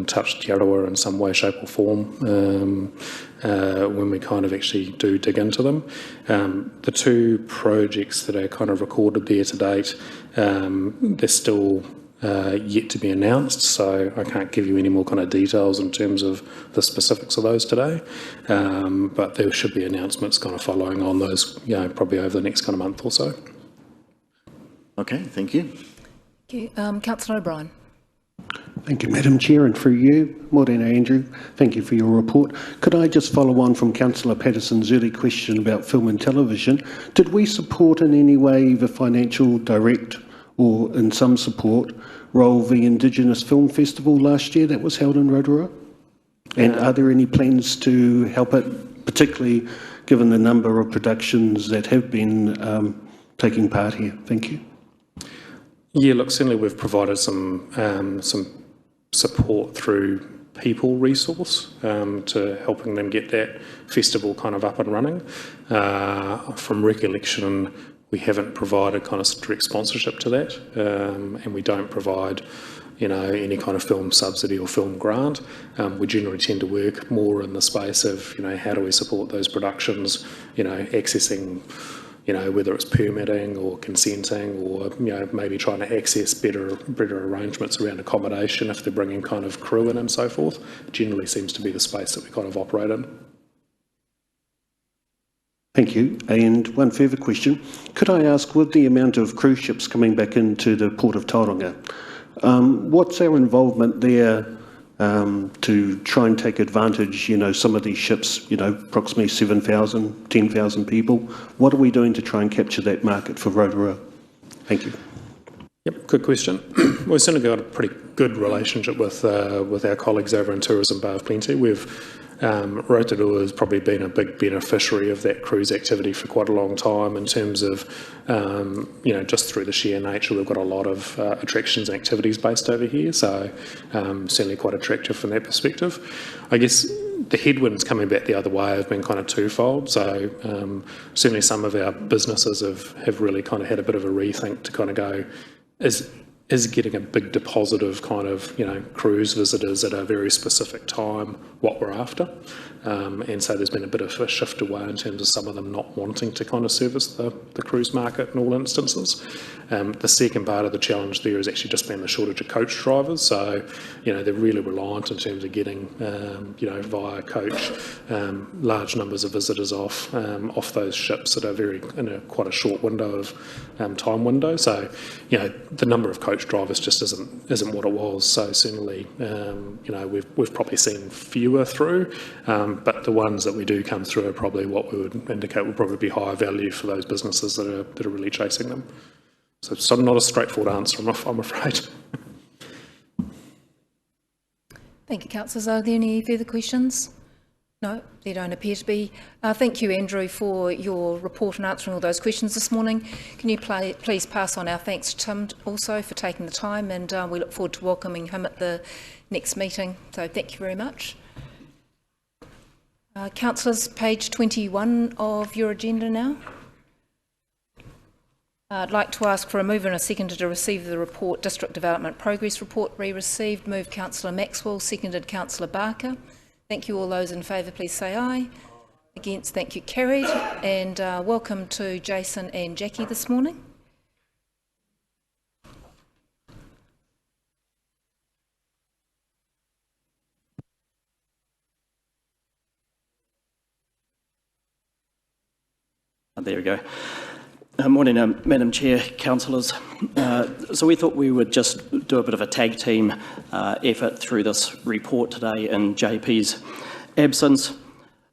touch Te Aroha in some way, shape or form when we kind of actually do dig into them. The 2 projects that are kind of recorded there to date, they're still yet to be announced, so I can't give you any more kind of details in terms of the specifics of those today, but there should be announcements kind of following on those, probably over the next kind of month or so. Okay, thank you. Thank you. Councillor O'Brien. Thank you, Madam Chair, and through you, Morena Andrew, thank you for your report. Could I just follow on from Councillor Patterson's early question about film and television? Did we support in any way, either financial, direct, or in some support, role the Indigenous Film Festival last year that was held in Rotorua? And are there any plans to help it, particularly given the number of productions that have been taking part here? Thank you. Yeah, look, certainly we've provided some support through people resource to helping them get that festival kind of up and running. From recollection, we haven't provided kind of direct sponsorship to that, and we don't provide, any kind of film subsidy or film grant. We generally tend to work more in the space of, how do we support those productions, accessing, whether it's permitting or consenting or, maybe trying to access better arrangements around accommodation if they're bringing kind of crew in and so forth. Generally seems to be the space that we kind of operate in. Thank you. And one further question. Could I ask, with the amount of cruise ships coming back into the port of Tauranga, what's our involvement there to try and take advantage, some of these ships, approximately 7,000, 10,000 people. What are we doing to try and capture that market for Rotorua? Thank you. Yep, good question. We've certainly got a pretty good relationship with our colleagues over in Tourism Bay of Plenty. Rotorua has probably been a big beneficiary of that cruise activity for quite a long time in terms of, just through the sheer nature, we've got a lot of attractions and activities based over here, so certainly quite attractive from that perspective. I guess the headwinds coming back the other way have been kind of twofold. So certainly some of our businesses have really kind of had a bit of a rethink to kind of go, is getting a big deposit of kind of, cruise visitors at a very specific time what we're after. And so there's been a bit of a shift away in terms of some of them not wanting to kind of service the cruise market in all instances. The second part of the challenge there has actually just been the shortage of coach drivers. So, they're really reliant in terms of getting, via coach, large numbers of visitors off those ships that are in quite a short window of time window. So, the number of coach drivers just isn't what it was. So certainly, we've probably seen fewer through, but the ones that we do come through are probably what we would indicate would probably be higher value for those businesses that are really chasing them. So it's not a straightforward answer, I'm afraid. Thank you, councillors. Are there any further questions? No, there don't appear to be. Thank you, Andrew, for your report and answering all those questions this morning. Can you please pass on our thanks to Tim also for taking the time, and we look forward to welcoming him at the next meeting. So thank you very much. Councillors, page 21 of your agenda now. I'd like to ask for a mover and a seconder to receive the report, District Development Progress Report, received. Moved Councillor Maxwell, seconded Councillor Barker. Thank you. All those in favour, please say aye. Against, thank you, carried. And welcome to Jason and Jackie this morning. There we go. Morning, Madam Chair, councillors. So we thought we would just do a bit of a tag team effort through this report today in JP's absence.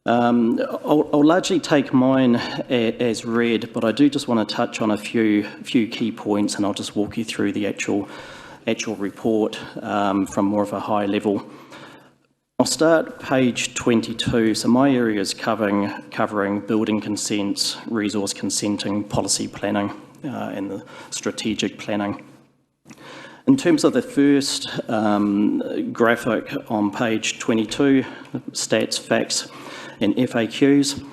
I'll largely take mine as read, but I do just want to touch on a few key points, and I'll just walk you through the actual report from more of a high level. I'll start page 22. So my area is covering building consents, resource consenting, policy planning, and the strategic planning. In terms of the first graphic on page 22, stats, facts, and FAQs,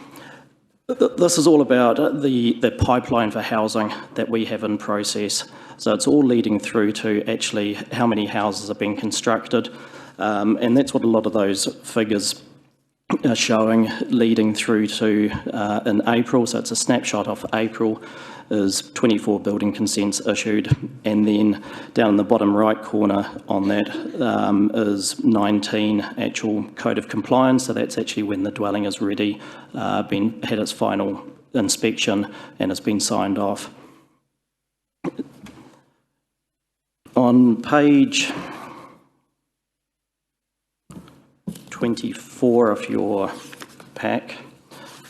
this is all about the pipeline for housing that we have in process. So it's all leading through to actually how many houses are being constructed. And that's what a lot of those figures are showing, leading through to in April. So it's a snapshot of April, is 24 building consents issued, and then down in the bottom right corner on that is 19 actual code of compliance. So that's actually when the dwelling is ready, had its final inspection and has been signed off. On page 24 of your pack,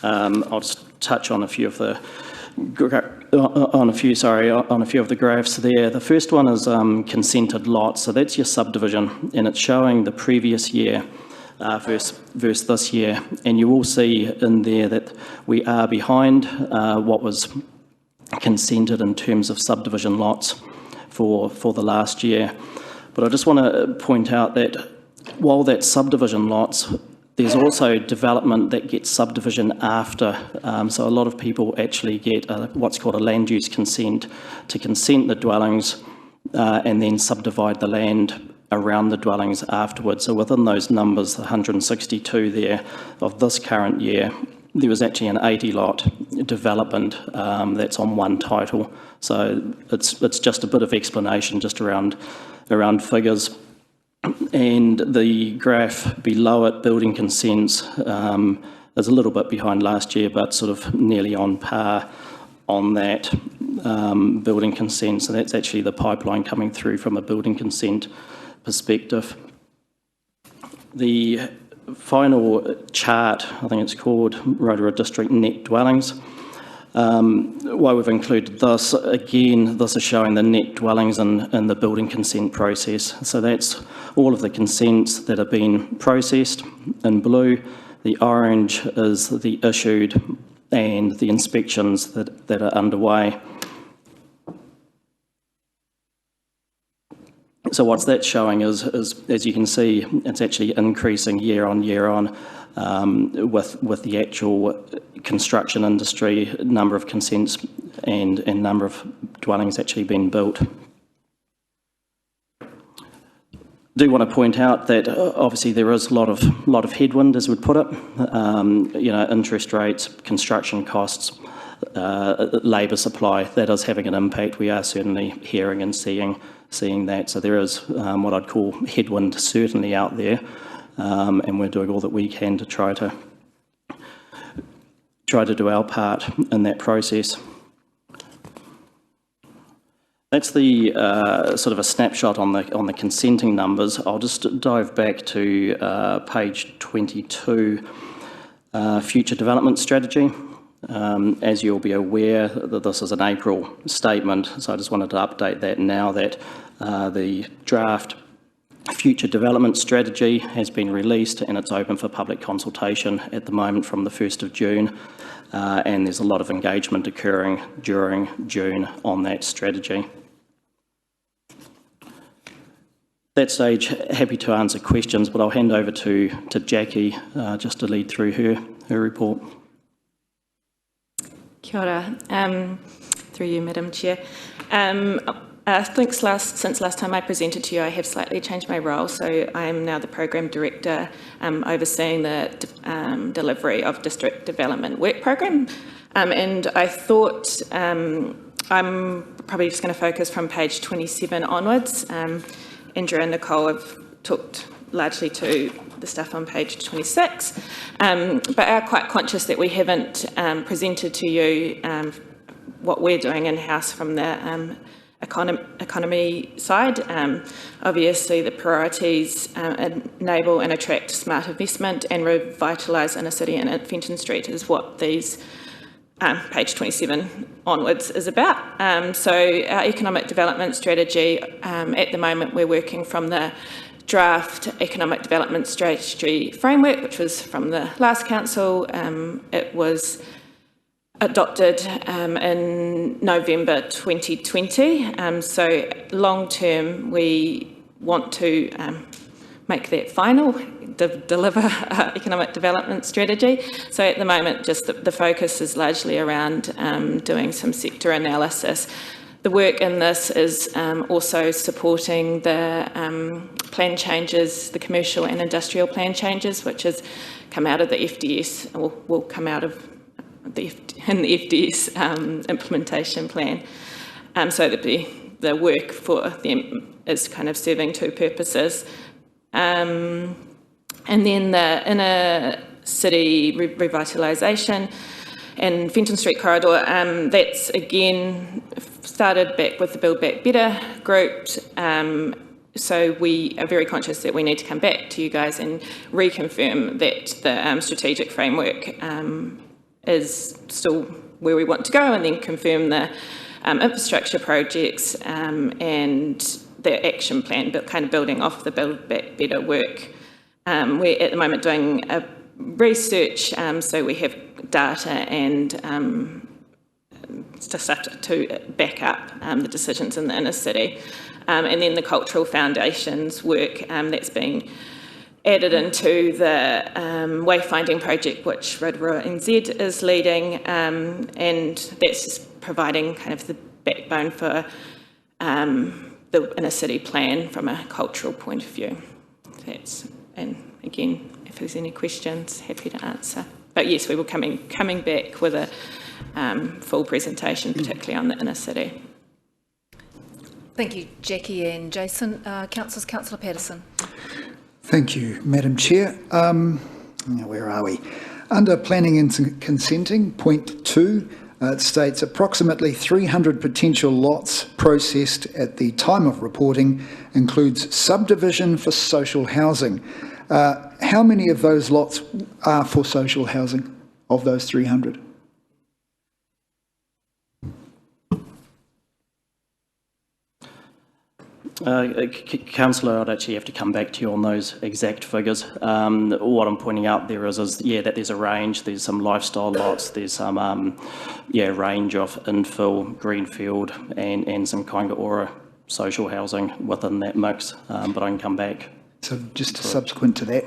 I'll just touch on a few of the on a few of the graphs there. The first one is consented lots, so that's your subdivision, and it's showing the previous year versus this year, and you will see in there that we are behind what was consented in terms of subdivision lots for the last year. But I just want to point out that while that's subdivision lots, there's also development that gets subdivision after. So a lot of people actually get what's called a land use consent to consent the dwellings and then subdivide the land around the dwellings afterwards. So within those numbers, the 162 there of this current year, there was actually an 80 lot development that's on one title. So it's just a bit of explanation just around figures. And the graph below it, building consents, is a little bit behind last year, but sort of nearly on par on that building consent. So that's actually the pipeline coming through from a building consent perspective. The final chart, I think it's called Rotorua District Net Dwellings. Why we've included this, again, this is showing the net dwellings in the building consent process. So that's all of the consents that have been processed in blue. The orange is the issued and the inspections that are underway. So what that's showing is, as you can see, it's actually increasing year on, with the actual construction industry, number of consents and number of dwellings actually being built. Do want to point out that obviously there is a lot of headwind, as we'd put it. Interest rates, construction costs, labour supply. That is having an impact. We are certainly hearing and seeing that. So there is what I'd call headwind certainly out there, and we're doing all that we can to try to do our part in that process. That's the sort of a snapshot on the consenting numbers. I'll just dive back to page 22, future development strategy. As you'll be aware, this is an April statement, so I just wanted to update that now that the draft future development strategy has been released and it's open for public consultation at the moment from the 1st of June. And there's a lot of engagement occurring during June on that strategy. At that stage, happy to answer questions, but I'll hand over to Jackie just to lead through her report. Kia ora. Through you, Madam Chair. I think since last time I presented to you, I have slightly changed my role, so I am now the Program Director overseeing the delivery of District Development Work Programme. And I thought I'm probably just going to focus from page 27 onwards. Andrew and Nicole have talked largely to the stuff on page 26, but are quite conscious that we haven't presented to you what we're doing in-house from the economy side. Obviously, the priorities enable and attract smart investment and revitalise inner city and Fenton Street is what these page 27 onwards is about. So our economic development strategy, at the moment we're working from the draft economic development strategy framework, which was from the last council. It was adopted in November 2020. So long term, we want to make that final, deliver our economic development strategy. So at the moment, just the focus is largely around doing some sector analysis. The work in this is also supporting the plan changes, the commercial and industrial plan changes, which has come out of the FDS, or will come out of the FDS implementation plan. So that the work for them is kind of serving two purposes. And then the inner city revitalisation and Fenton Street corridor, that's again started back with the Build Back Better group. So we are very conscious that we need to come back to you guys and reconfirm that the strategic framework is still where we want to go, and then confirm the infrastructure projects and the action plan, but kind of building off the Build Back Better work. We're at the moment doing a research, so we have data and stuff to back up the decisions in the inner city. And then the cultural foundations work that's being added into the wayfinding project, which Rotorua NZ is leading, and that's providing kind of the backbone for the inner city plan from a cultural point of view. And again, if there's any questions, happy to answer. But yes, we will coming back with a full presentation, particularly on the inner city. Thank you, Jackie and Jason. Councillor Patterson. Thank you, Madam Chair. Now where are we? Under planning and consenting, point 2, it states approximately 300 potential lots processed at the time of reporting includes subdivision for social housing. How many of those lots are for social housing of those 300? Councillor, I'd actually have to come back to you on those exact figures. What I'm pointing out there is that there's a range. There's some lifestyle lots. There's some range of infill, greenfield, and some Kainga Ora social housing within that mix, but I can come back. So just subsequent to that,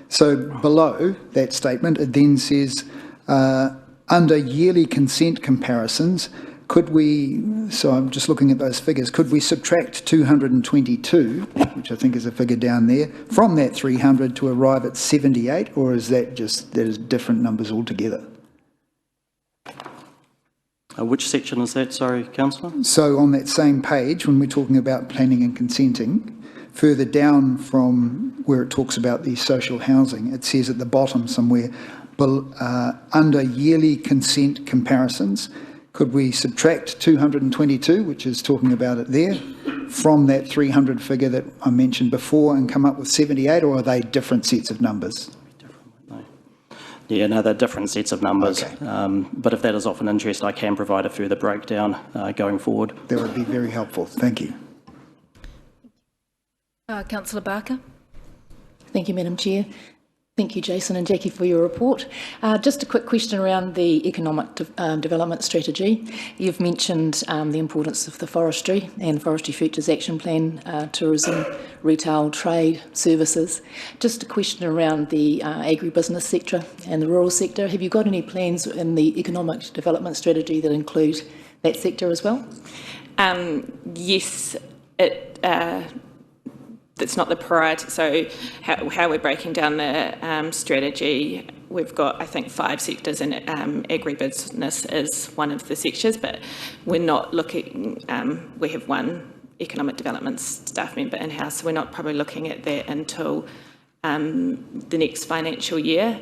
so below that statement, it then says, under yearly consent comparisons, could we, so I'm just looking at those figures, could we subtract 222, which I think is a figure down there, from that 300 to arrive at 78, or is that just, that is different numbers altogether? Which section is that, sorry, Councillor? So on that same page, when we're talking about planning and consenting, further down from where it talks about the social housing, it says at the bottom somewhere, under yearly consent comparisons, could we subtract 222, which is talking about it there, from that 300 figure that I mentioned before and come up with 78, or are they different sets of numbers? Yeah, no, they're different sets of numbers. Okay. But if that is of an interest, I can provide a further breakdown going forward. That would be very helpful. Thank you. Councillor Barker. Thank you, Madam Chair. Thank you, Jason and Jackie, for your report. Just a quick question around the economic development strategy. You've mentioned the importance of the forestry and Forestry Futures Action Plan, tourism, retail, trade, services. Just a question around the agribusiness sector and the rural sector. Have you got any plans in the economic development strategy that include that sector as well? Yes, it's not the priority. So how we're breaking down the strategy, we've got, I think, 5 sectors, and agribusiness is one of the sectors, but we're not looking, we have one economic development staff member in-house, so we're not probably looking at that until the next financial year.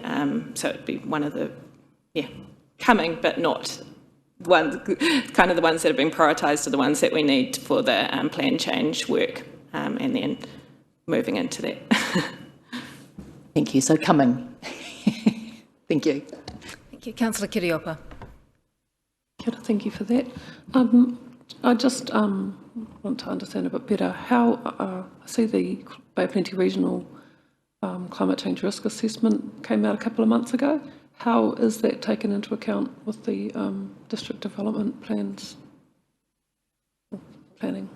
So it'd be one of the, coming, but not one, kind of the ones that have been prioritised are the ones that we need for the plan change work, and then moving into that. Thank you. So coming. Thank you. Thank you. Councillor Kiriopa. Thank you for that. I just want to understand a bit better how I see the Bay of Plenty Regional Climate Change Risk Assessment came out a couple of months ago. How is that taken into account with the district development plans, planning?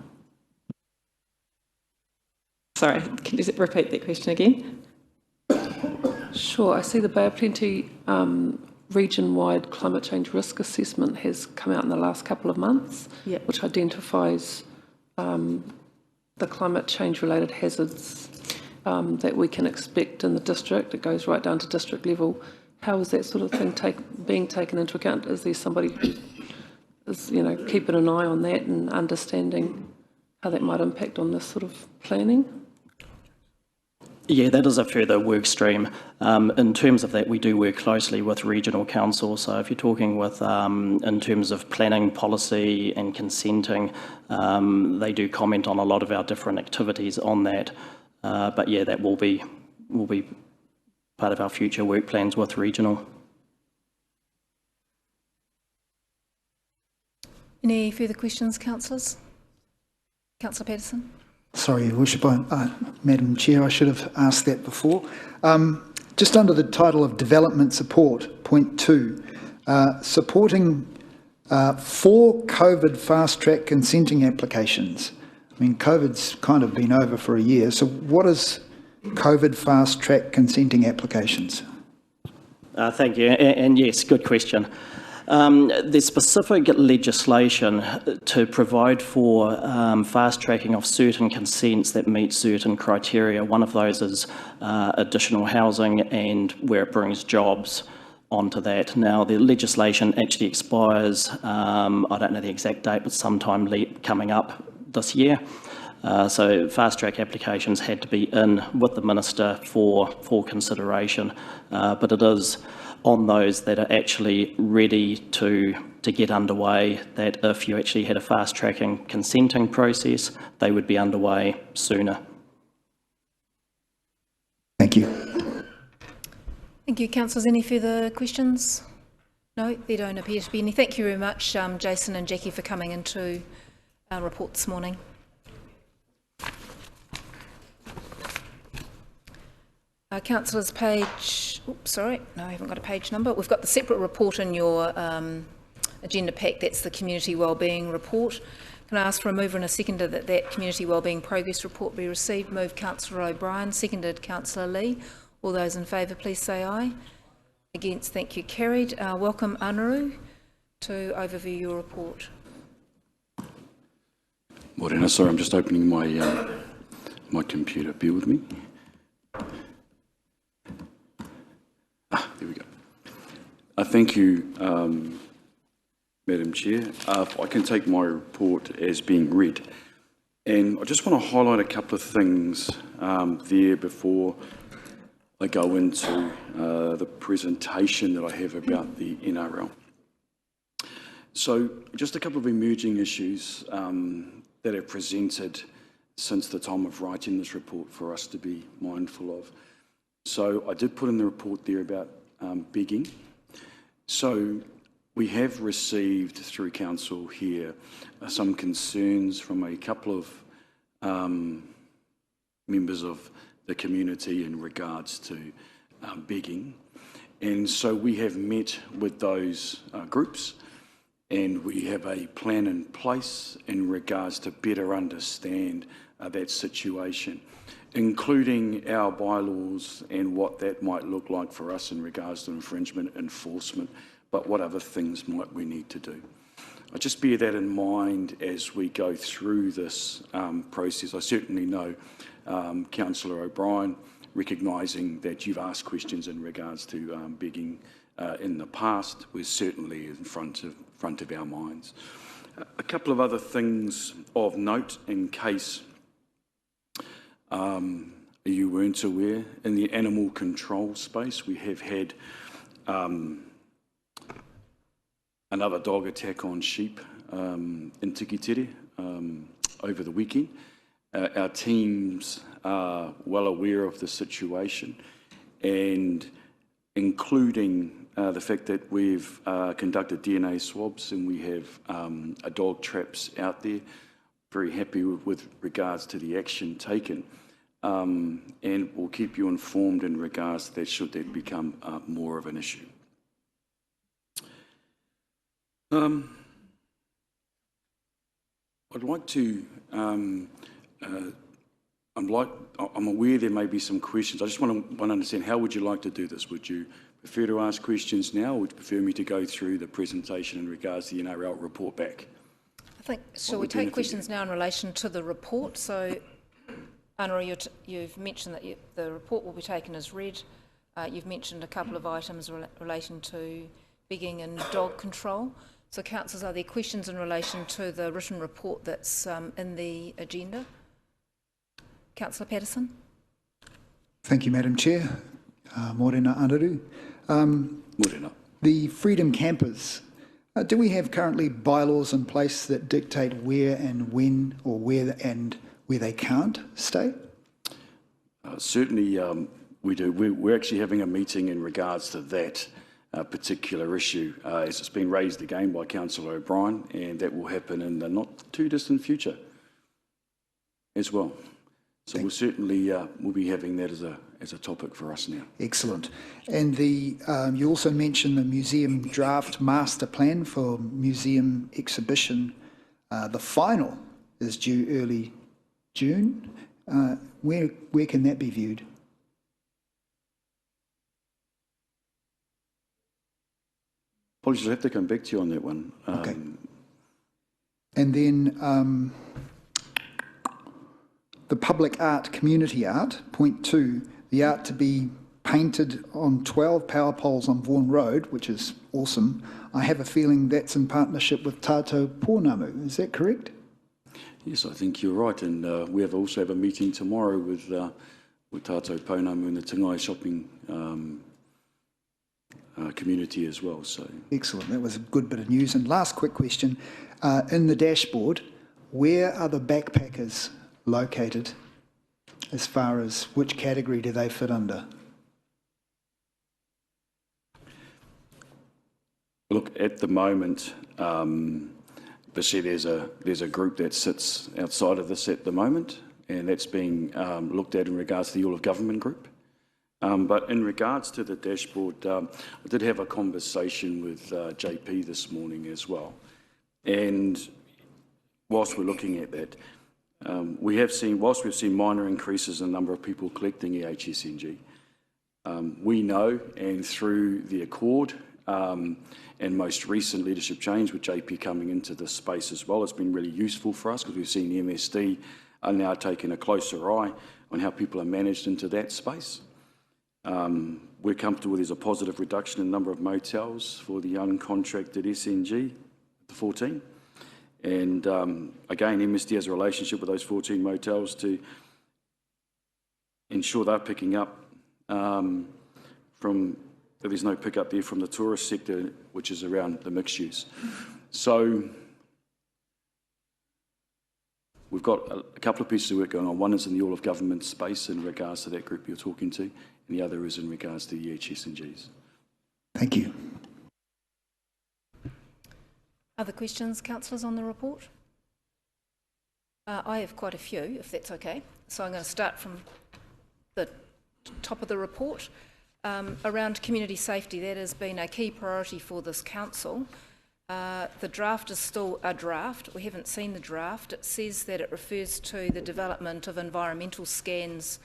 Sorry, can you repeat that question again? Sure. I see the Bay of Plenty region-wide climate change risk assessment has come out in the last couple of months, which identifies the climate change-related hazards that we can expect in the district. It goes right down to district level. How is that sort of thing being taken into account? Is there somebody who is, keeping an eye on that and understanding how that might impact on this sort of planning? Yeah, that is a further work stream. In terms of that, we do work closely with regional council. So if you're talking with, in terms of planning policy and consenting, they do comment on a lot of our different activities on that. But yeah, that will be part of our future work plans with regional. Any further questions, councillors? Councillor Patterson. Sorry, Your Worship, Madam Chair, I should have asked that before. Just under the title of Development Support, point 2, supporting 4 COVID fast-track consenting applications. I mean, COVID's kind of been over for a year, so what is COVID fast-track consenting applications? Thank you, and yes, good question. There's specific legislation to provide for fast tracking of certain consents that meet certain criteria. One of those is additional housing and where it brings jobs onto that. Now, the legislation actually expires, I don't know the exact date, but sometime coming up this year. So fast track applications had to be in with the Minister for consideration, but it is on those that are actually ready to get underway, that if you actually had a fast tracking consenting process, they would be underway sooner. Thank you. Thank you, councillors. Any further questions? No, there don't appear to be any. Thank you very much, Jason and Jackie, for coming into our report this morning. Councillors, page, oops, sorry, no, I haven't got a page number. We've got the separate report in your agenda pack. That's the Community Wellbeing Report. Can I ask for a mover and a seconder that that Community Wellbeing Progress Report be received? Moved Councillor O'Brien, seconded Councillor Lee. All those in favour, please say aye. Against, thank you, carried. Welcome, Anaru, to overview your report. Morena, sorry, I'm just opening my my computer. Bear with me. There we go. Thank you, Madam Chair. I can take my report as being read. And I just want to highlight a couple of things there before I go into the presentation that I have about the NRL. So just a couple of emerging issues that have presented since the time of writing this report for us to be mindful of. So I did put in the report there about begging. So we have received through council here some concerns from a couple of members of the community in regards to begging. And so we have met with those groups, and we have a plan in place in regards to better understand that situation, including our bylaws and what that might look like for us in regards to infringement, enforcement, but what other things might we need to do. I just bear that in mind as we go through this process. I certainly know Councillor O'Brien, recognising that you've asked questions in regards to begging in the past, was certainly in front of our minds. A couple of other things of note in case you weren't aware. In the animal control space, we have had another dog attack on sheep in Tikitere over the weekend. Our teams are well aware of the situation, and including the fact that we've conducted DNA swabs and we have dog traps out there. Very happy with regards to the action taken, and we'll keep you informed in regards to that should that become more of an issue. I'd like to, I'm aware there may be some questions. I just want to understand, how would you like to do this? Would you prefer to ask questions now, or would you prefer me to go through the presentation in regards to the NRL report back? I think, shall we take questions now in relation to the report? So, Anna, you've mentioned that the report will be taken as read. You've mentioned a couple of items relating to begging and dog control. So, councillors, are there questions in relation to the written report that's in the agenda? Councillor Patterson. Thank you, Madam Chair. Morena Anaru. Morena. The Freedom Campers, do we have currently bylaws in place that dictate where and when, or where and where they can't stay? Certainly we do. We're actually having a meeting in regards to that particular issue, as it's been raised again by Councillor O'Brien, and that will happen in the not too distant future as well. So we'll certainly we'll be having that as a topic for us now. Excellent. And the you also mentioned the museum draft master plan for museum exhibition. The final is due early June. Where can that be viewed? Apologies, I'll have to come back to you on that one. Okay. And then the public art, community art, point 2, the art to be painted on 12 power poles on Vaughan Road, which is awesome. I have a feeling that's in partnership with Tātou Pōnamu, is that correct? Yes, I think you're right, and we also have a meeting tomorrow with Tātou Pōnamu and the Tangai shopping community as well. So excellent, that was a good bit of news. And last quick question, in the dashboard, where are the backpackers located as far as which category do they fit under? Look, at the moment, there's a group that sits outside of this at the moment, and that's being looked at in regards to the All of Government group. But in regards to the dashboard, I did have a conversation with JP this morning as well. And whilst we're looking at that, whilst we've seen minor increases in the number of people collecting EHSNG, we know, and through the Accord and most recent leadership change with JP coming into this space as well, it's been really useful for us because we've seen the MSD are now taking a closer eye on how people are managed into that space. We're comfortable there's a positive reduction in the number of motels for the uncontracted SNG, the 14. And again, MSD has a relationship with those 14 motels to ensure they're picking up that there's no pickup there from the tourist sector, which is around the mixed use. So we've got a couple of pieces of work going on. One is in the all of government space in regards to that group you're talking to, and the other is in regards to the EHSNGs. Thank you. Other questions, councillors, on the report? I have quite a few, if that's okay. So I'm going to start from the top of the report. Around community safety, that has been a key priority for this council. The draft is still a draft. We haven't seen the draft. It says that it refers to the development of environmental scans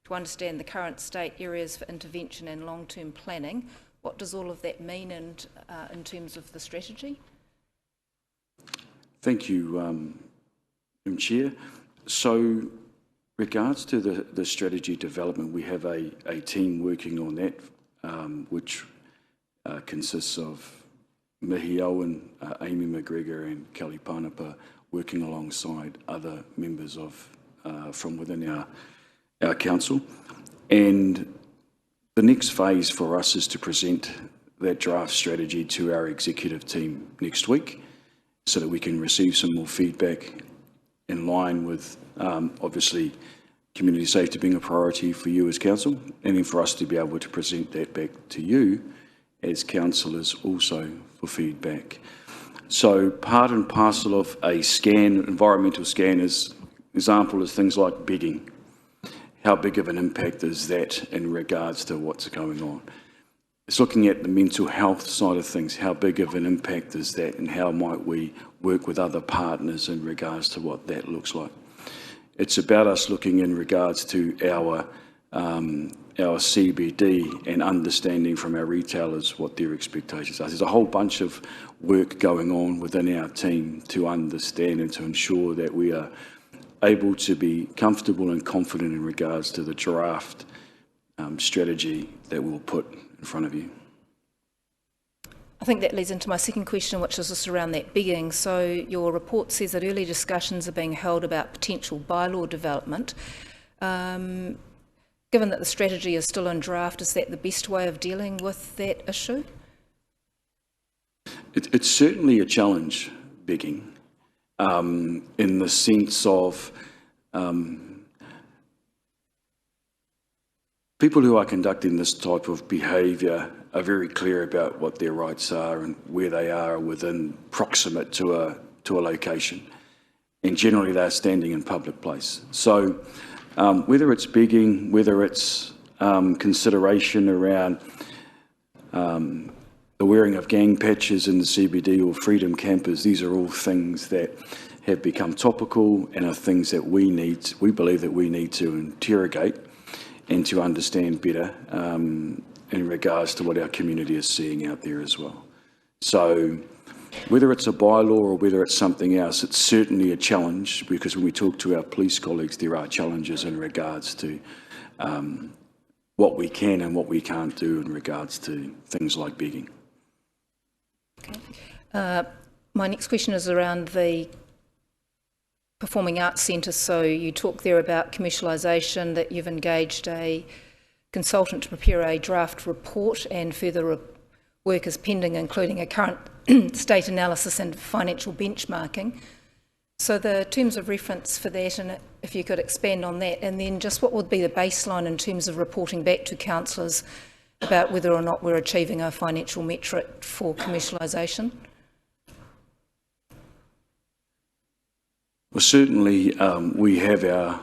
to understand the current state, areas for intervention and long-term planning. What does all of that mean in terms of the strategy? Thank you, Madam Chair. So, regards to the strategy development, we have a team working on that, which consists of Mihi Owen, Amy McGregor and Kelly Panapa working alongside other members of from within our council. And the next phase for us is to present that draft strategy to our executive team next week so that we can receive some more feedback in line with obviously community safety being a priority for you as council, and then for us to be able to present that back to you as councillors also for feedback. So part and parcel of a scan, environmental scan, example is things like begging. How big of an impact is that in regards to what's going on? It's looking at the mental health side of things. How big of an impact is that, and how might we work with other partners in regards to what that looks like? It's about us looking in regards to our CBD and understanding from our retailers what their expectations are. There's a whole bunch of work going on within our team to understand and to ensure that we are able to be comfortable and confident in regards to the draft strategy that we'll put in front of you. I think that leads into my second question, which is just around that begging. So your report says that early discussions are being held about potential bylaw development. Given that the strategy is still in draft, is that the best way of dealing with that issue? It's certainly a challenge, begging, in the sense of people who are conducting this type of behaviour are very clear about what their rights are and where they are within proximate to a location, and generally they're standing in public place. So whether it's begging, whether it's consideration around the wearing of gang patches in the CBD or freedom campers, these are all things that have become topical and are things that we believe that we need to interrogate and to understand better in regards to what our community is seeing out there as well. So whether it's a bylaw or whether it's something else, it's certainly a challenge, because when we talk to our police colleagues, there are challenges in regards to what we can and what we can't do in regards to things like begging. Okay. My next question is around the Performing Arts Centre. So you talk there about commercialisation, that you've engaged a consultant to prepare a draft report, and further work is pending, including a current state analysis and financial benchmarking. So the terms of reference for that, and if you could expand on that, and then just what would be the baseline in terms of reporting back to councillors about whether or not we're achieving a financial metric for commercialisation? Well, certainly we have our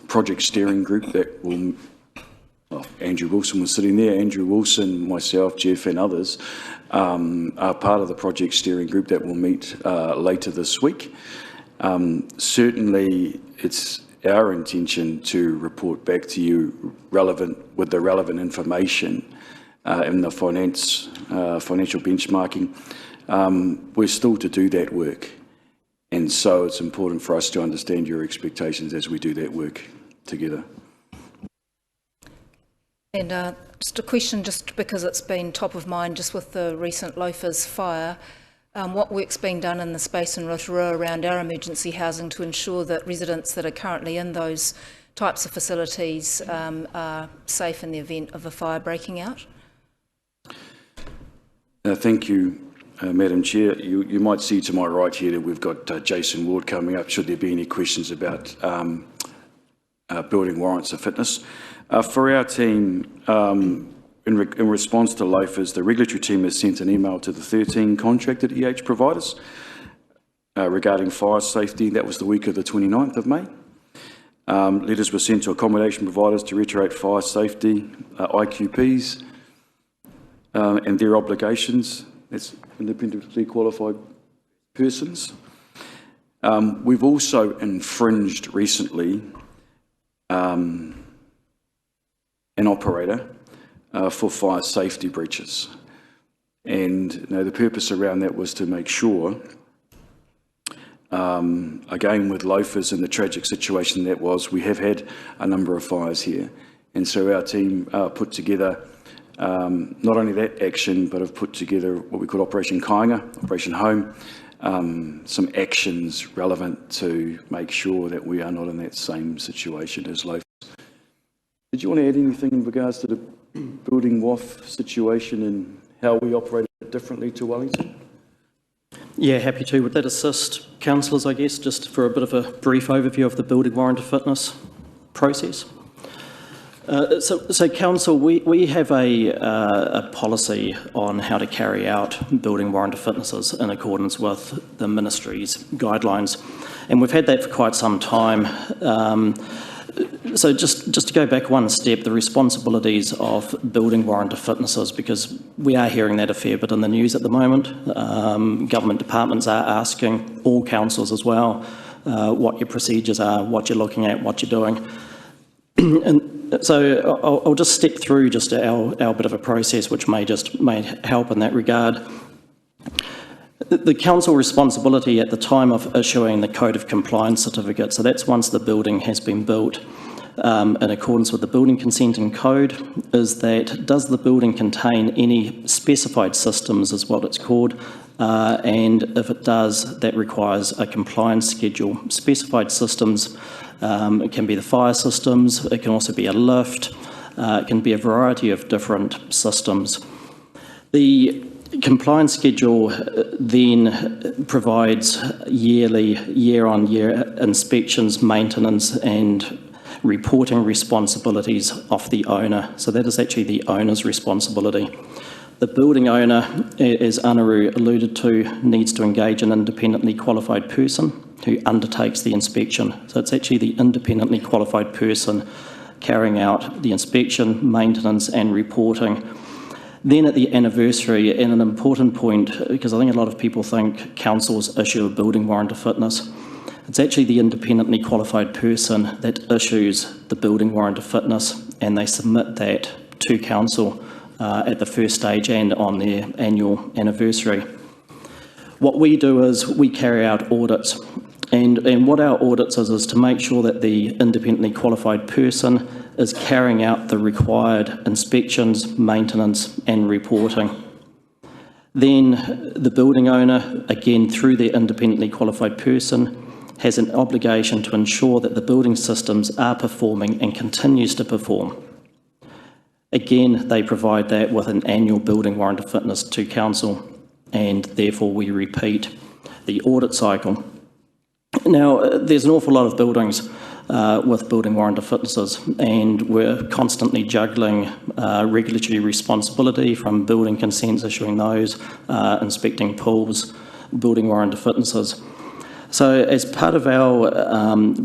project steering group that will Andrew Wilson was sitting there. Andrew Wilson, myself, Jeff and others are part of the project steering group that will meet later this week. Certainly it's our intention to report back to you with the relevant information in the financial benchmarking. We're still to do that work, and so it's important for us to understand your expectations as we do that work together. And just a question, just because it's been top of mind just with the recent Loafers fire, what work's being done in the space in Rotorua around our emergency housing to ensure that residents that are currently in those types of facilities are safe in the event of a fire breaking out? Thank you, Madam Chair. You might see to my right here that we've got Jason Ward coming up, should there be any questions about building warrants of fitness. For our team, in response to Loafers, the regulatory team has sent an email to the 13 contracted EH providers regarding fire safety. That was the week of the 29th of May. Letters were sent to accommodation providers to reiterate fire safety, IQPs, and their obligations. That's independently qualified persons. We've also infringed recently an operator for fire safety breaches. And the purpose around that was to make sure, again with Loafers and the tragic situation that was, we have had a number of fires here. And so our team put together not only that action, but have put together what we call Operation Kāinga, Operation Home, some actions relevant to make sure that we are not in that same situation as Loafers. Did you want to add anything in regards to the building WAF situation and how we operate it differently to Wellington? Yeah, happy to. Would that assist councillors, I guess, just for a bit of a brief overview of the building warrant of fitness process? So Council, we have a policy on how to carry out building warrant of fitnesses in accordance with the Ministry's guidelines, and we've had that for quite some time. So just to go back one step, the responsibilities of building warrant of fitnesses, because we are hearing that a fair bit in the news at the moment. Government departments are asking all councils as well what your procedures are, what you're looking at, what you're doing. And so I'll just step through just our bit of a process which may help in that regard. The council responsibility at the time of issuing the Code of Compliance certificate, so that's once the building has been built in accordance with the Building Consenting Code, is that does the building contain any specified systems, is what it's called, and if it does, that requires a compliance schedule. Specified systems, it can be the fire systems, it can also be a lift, it can be a variety of different systems. The compliance schedule then provides yearly, year-on-year inspections, maintenance and reporting responsibilities of the owner. So that is actually the owner's responsibility. The building owner, as Anaru alluded to, needs to engage an independently qualified person who undertakes the inspection. So it's actually the independently qualified person carrying out the inspection, maintenance and reporting. Then at the anniversary, and an important point, because I think a lot of people think councils issue a building warrant of fitness, it's actually the independently qualified person that issues the building warrant of fitness, and they submit that to council at the first stage and on their annual anniversary. What we do is we carry out audits, and what our audits is to make sure that the independently qualified person is carrying out the required inspections, maintenance and reporting. Then the building owner, again through their independently qualified person, has an obligation to ensure that the building systems are performing and continues to perform. Again, they provide that with an annual building warrant of fitness to council, and therefore we repeat the audit cycle. Now, there's an awful lot of buildings with building warrant of fitnesses, and we're constantly juggling regulatory responsibility from building consents, issuing those, inspecting pools, building warrant of fitnesses. So as part of our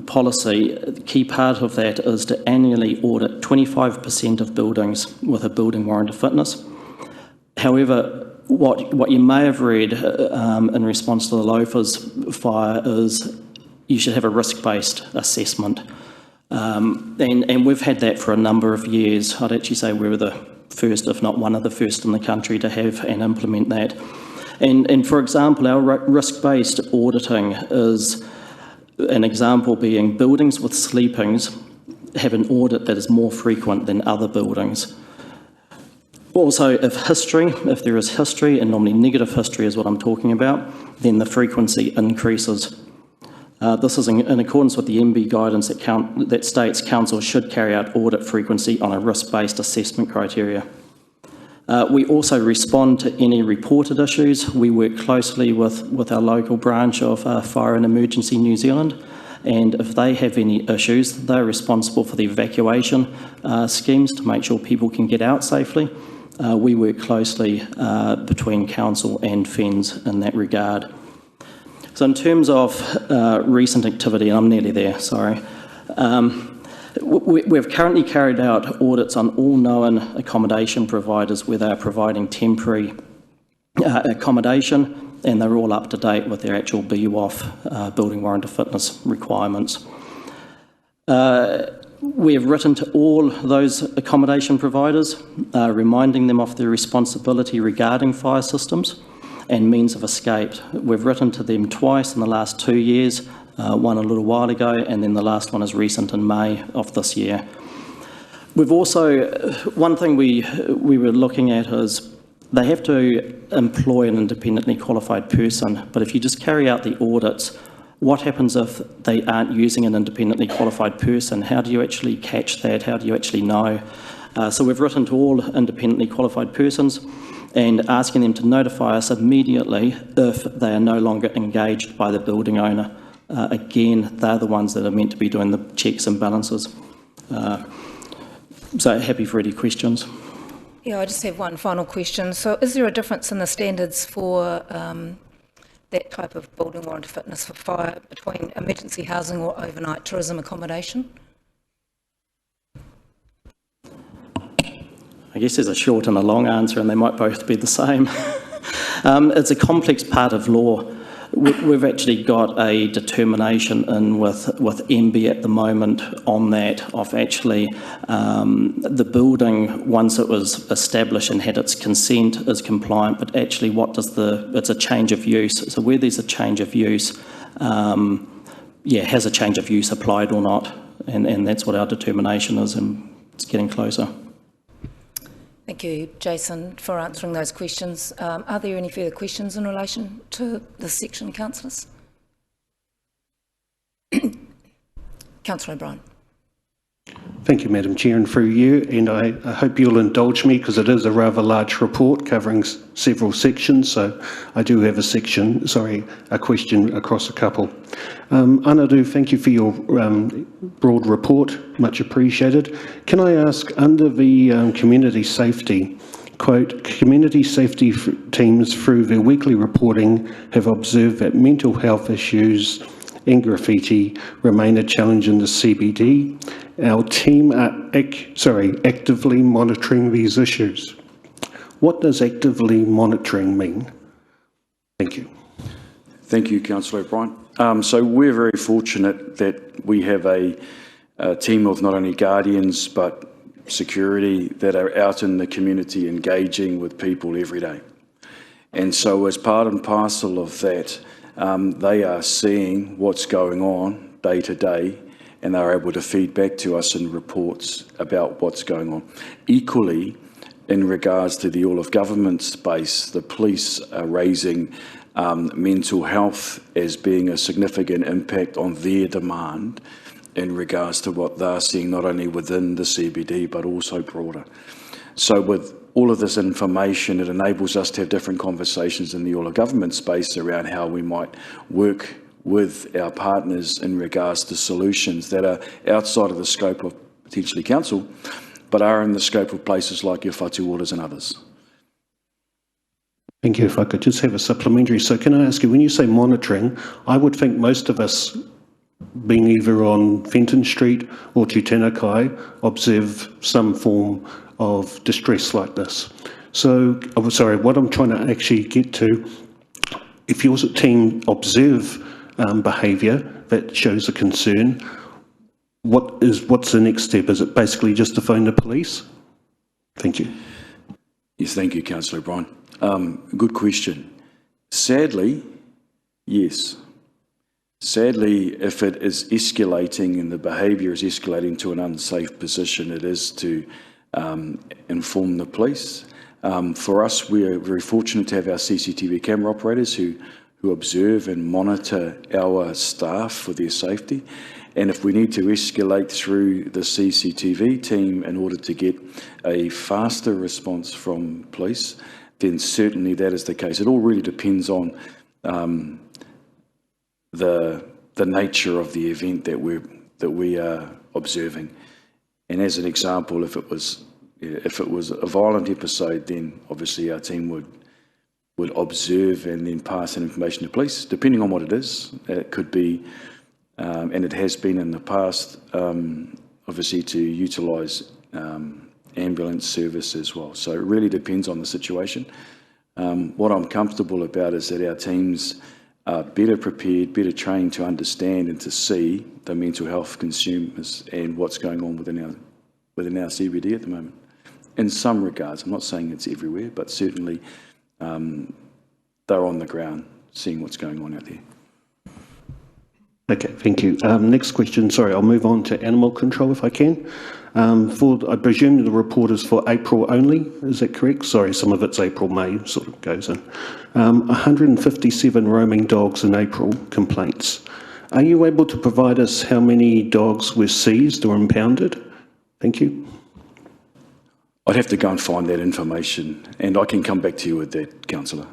policy, the key part of that is to annually audit 25% of buildings with a building warrant of fitness. However, what you may have read in response to the Loafers fire is you should have a risk-based assessment. And we've had that for a number of years. I'd actually say we were the first, if not one of the first in the country to have and implement that. And for example, our risk-based auditing is an example being buildings with sleepings have an audit that is more frequent than other buildings. Also, if there is history, and normally negative history is what I'm talking about, then the frequency increases. This is in accordance with the MB guidance that states council should carry out audit frequency on a risk-based assessment criteria. We also respond to any reported issues. We work closely with our local branch of Fire and Emergency New Zealand, and if they have any issues, they're responsible for the evacuation schemes to make sure people can get out safely. We work closely between council and FENZ in that regard. So in terms of recent activity, and I'm nearly there, sorry, we've currently carried out audits on all known accommodation providers where they are providing temporary accommodation, and they're all up to date with their actual BWOF, building warrant of fitness requirements. We have written to all those accommodation providers, reminding them of their responsibility regarding fire systems and means of escape. We've written to them twice in the last 2 years, one a little while ago, and then the last one is recent in May of this year. We've also, one thing we were looking at is they have to employ an independently qualified person, but if you just carry out the audits, what happens if they aren't using an independently qualified person? How do you actually catch that? How do you actually know? So we've written to all independently qualified persons and asking them to notify us immediately if they are no longer engaged by the building owner. Again, they're the ones that are meant to be doing the checks and balances. So happy for any questions. Yeah, I just have one final question. So is there a difference in the standards for that type of building warrant of fitness for fire between emergency housing or overnight tourism accommodation? I guess there's a short and a long answer, and they might both be the same. It's a complex part of law. We've actually got a determination in with MB at the moment on that of actually the building, once it was established and had its consent, is compliant, but actually it's a change of use. So where there's a change of use, has a change of use applied or not? And that's what our determination is, and it's getting closer. Thank you, Jason, for answering those questions. Are there any further questions in relation to this section, councillors? Councillor O'Brien. Thank you, Madam Chair, and through you, and I hope you'll indulge me because it is a rather large report covering several sections, so I do have a question across a couple. Anadu, thank you for your broad report, much appreciated. Can I ask, under the community safety, quote, community safety teams through their weekly reporting have observed that mental health issues and graffiti remain a challenge in the CBD. Our team are actively monitoring these issues. What does actively monitoring mean? Thank you. Thank you, Councillor O'Brien. So we're very fortunate that we have a team of not only guardians but security that are out in the community engaging with people every day. And so as part and parcel of that, they are seeing what's going on day to day, and they're able to feed back to us in reports about what's going on. Equally, in regards to the all-of-government space, the police are raising mental health as being a significant impact on their demand in regards to what they're seeing not only within the CBD but also broader. So with all of this information, it enables us to have different conversations in the all-of-government space around how we might work with our partners in regards to solutions that are outside of the scope of potentially council, but are in the scope of places like your whatu orders and others. Thank you. If I could just have a supplementary. So can I ask you, when you say monitoring, I would think most of us, being either on Fenton Street or Tutanekai, observe some form of distress like this. So, oh, sorry, what I'm trying to actually get to, if your team observe behaviour that shows a concern, what's the next step? Is it basically just to phone the police? Thank you. Yes, thank you, Councillor O'Brien. Good question. Sadly, yes. Sadly, if it is escalating and the behaviour is escalating to an unsafe position, it is to inform the police. For us, we are very fortunate to have our CCTV camera operators who observe and monitor our staff for their safety. And if we need to escalate through the CCTV team in order to get a faster response from police, then certainly that is the case. It all really depends on the nature of the event that we are observing. And as an example, if it was a violent episode, then obviously our team would observe and then pass information to police, depending on what it is. It could be, and it has been in the past, obviously to utilise ambulance service as well. So it really depends on the situation. What I'm comfortable about is that our teams are better prepared, better trained to understand and to see the mental health consumers and what's going on within our CBD at the moment. In some regards, I'm not saying it's everywhere, but certainly they're on the ground seeing what's going on out there. Okay, thank you. Next question, sorry, I'll move on to animal control if I can. I presume the report is for April only, is that correct? Sorry, some of it's April, May sort of goes in. 157 roaming dogs in April complaints. Are you able to provide us how many dogs were seized or impounded? Thank you. I'd have to go and find that information, and I can come back to you with that, Councillor.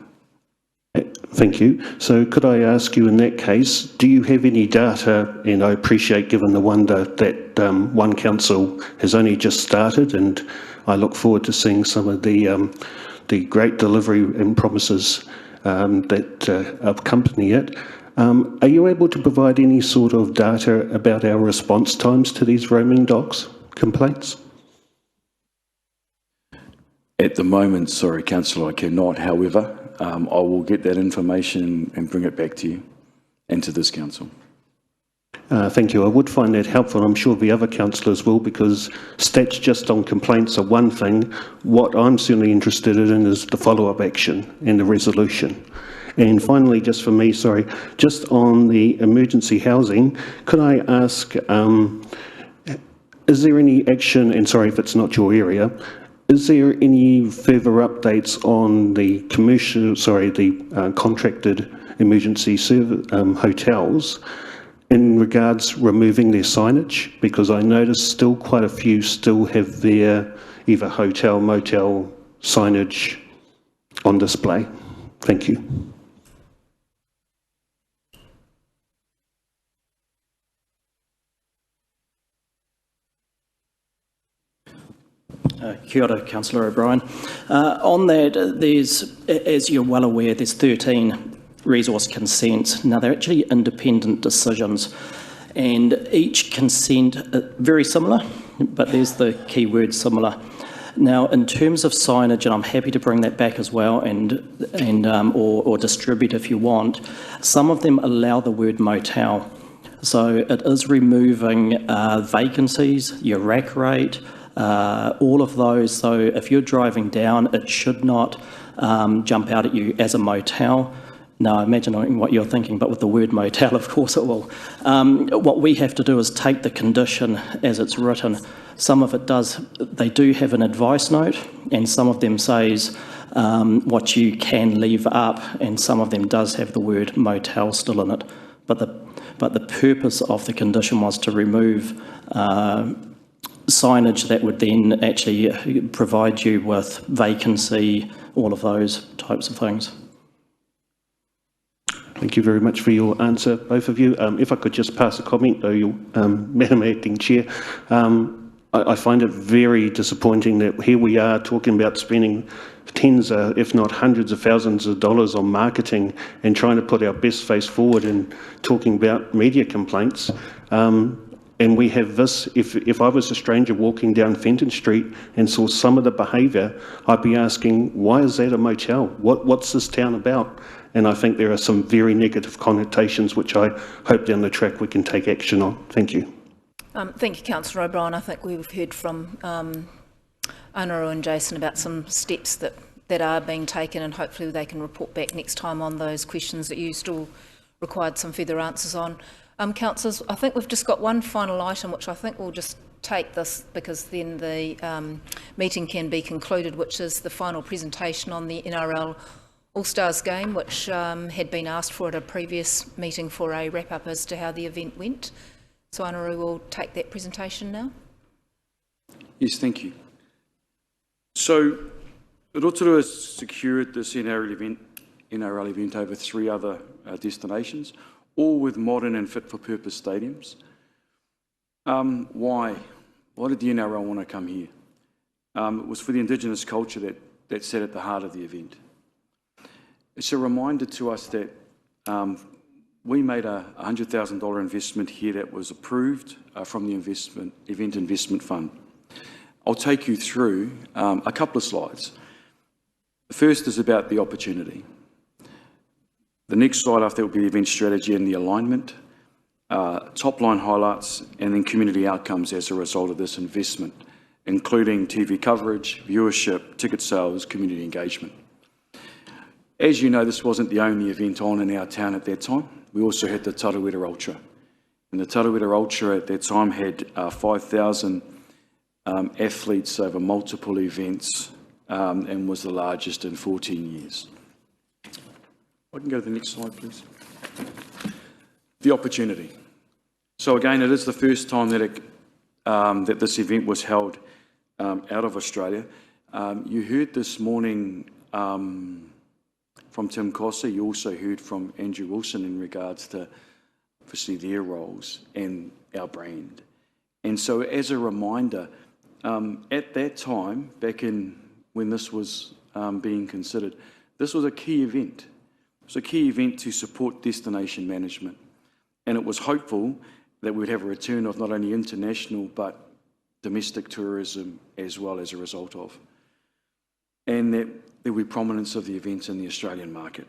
Thank you. So could I ask you in that case, do you have any data, and I appreciate given the wonder that One Council has only just started, and I look forward to seeing some of the great delivery and promises that accompany it. Are you able to provide any sort of data about our response times to these roaming dogs complaints? At the moment, sorry, Councillor, I cannot. However, I will get that information and bring it back to you and to this council. Thank you. I would find that helpful. I'm sure the other councillors will, because stats just on complaints are one thing. What I'm certainly interested in is the follow-up action and the resolution. And finally, just for me, sorry, just on the emergency housing, could I ask, is there any action, and sorry if it's not your area, is there any further updates on the contracted emergency hotels in regards removing their signage? Because I noticed still quite a few still have their either hotel, motel signage on display. Thank you. Kia ora, Councillor O'Brien. On that, there's, as you're well aware, there's 13 resource consents. Now, they're actually independent decisions, and each consent very similar, but there's the key word similar. Now, in terms of signage, and I'm happy to bring that back as well, or distribute if you want, some of them allow the word motel. So it is removing vacancies, your rack rate, all of those. So if you're driving down, it should not jump out at you as a motel. Now, I imagine what you're thinking, but with the word motel, of course it will. What we have to do is take the condition as it's written. Some of it does, they do have an advice note, and some of them says what you can leave up, and some of them does have the word motel still in it. But the purpose of the condition was to remove signage that would then actually provide you with vacancy, all of those types of things. Thank you very much for your answer, both of you. If I could just pass a comment, though, Madam Acting Chair. I find it very disappointing that here we are talking about spending tens, if not hundreds of thousands of dollars on marketing and trying to put our best face forward and talking about media complaints. And we have this, if I was a stranger walking down Fenton Street and saw some of the behaviour, I'd be asking, why is that a motel? What's this town about? And I think there are some very negative connotations which I hope down the track we can take action on. Thank you. Thank you, Councillor O'Brien. I think we've heard from Anaru and Jason about some steps that are being taken, and hopefully they can report back next time on those questions that you still required some further answers on. Councillors, I think we've just got one final item, which I think we'll just take this because then the meeting can be concluded, which is the final presentation on the NRL All-Stars game, which had been asked for at a previous meeting for a wrap-up as to how the event went. So Anaru will take that presentation now. Yes, thank you. So Rotorua has secured this NRL event over 3 other destinations, all with modern and fit-for-purpose stadiums. Why? Why did the NRL want to come here? It was for the Indigenous culture that sat at the heart of the event. It's a reminder to us that we made a $100,000 investment here that was approved from the Event Investment Fund. I'll take you through a couple of slides. The first is about the opportunity. The next slide after will be the event strategy and the alignment, top line highlights, and then community outcomes as a result of this investment, including TV coverage, viewership, ticket sales, community engagement. As you know, this wasn't the only event on in our town at that time. We also had the Rotorua Ultra. And the Rotorua Ultra at that time had 5,000 athletes over multiple events and was the largest in 14 years. I can go to the next slide, please. The opportunity. So again, it is the first time that that this event was held out of Australia. You heard this morning from Tim Cossey. You also heard from Andrew Wilson in regards to obviously their roles and our brand. And so as a reminder, at that time, back in when this was being considered, this was a key event. It was a key event to support destination management. And it was hopeful that we'd have a return of not only international but domestic tourism as well as a result of. And that there will be prominence of the events in the Australian market.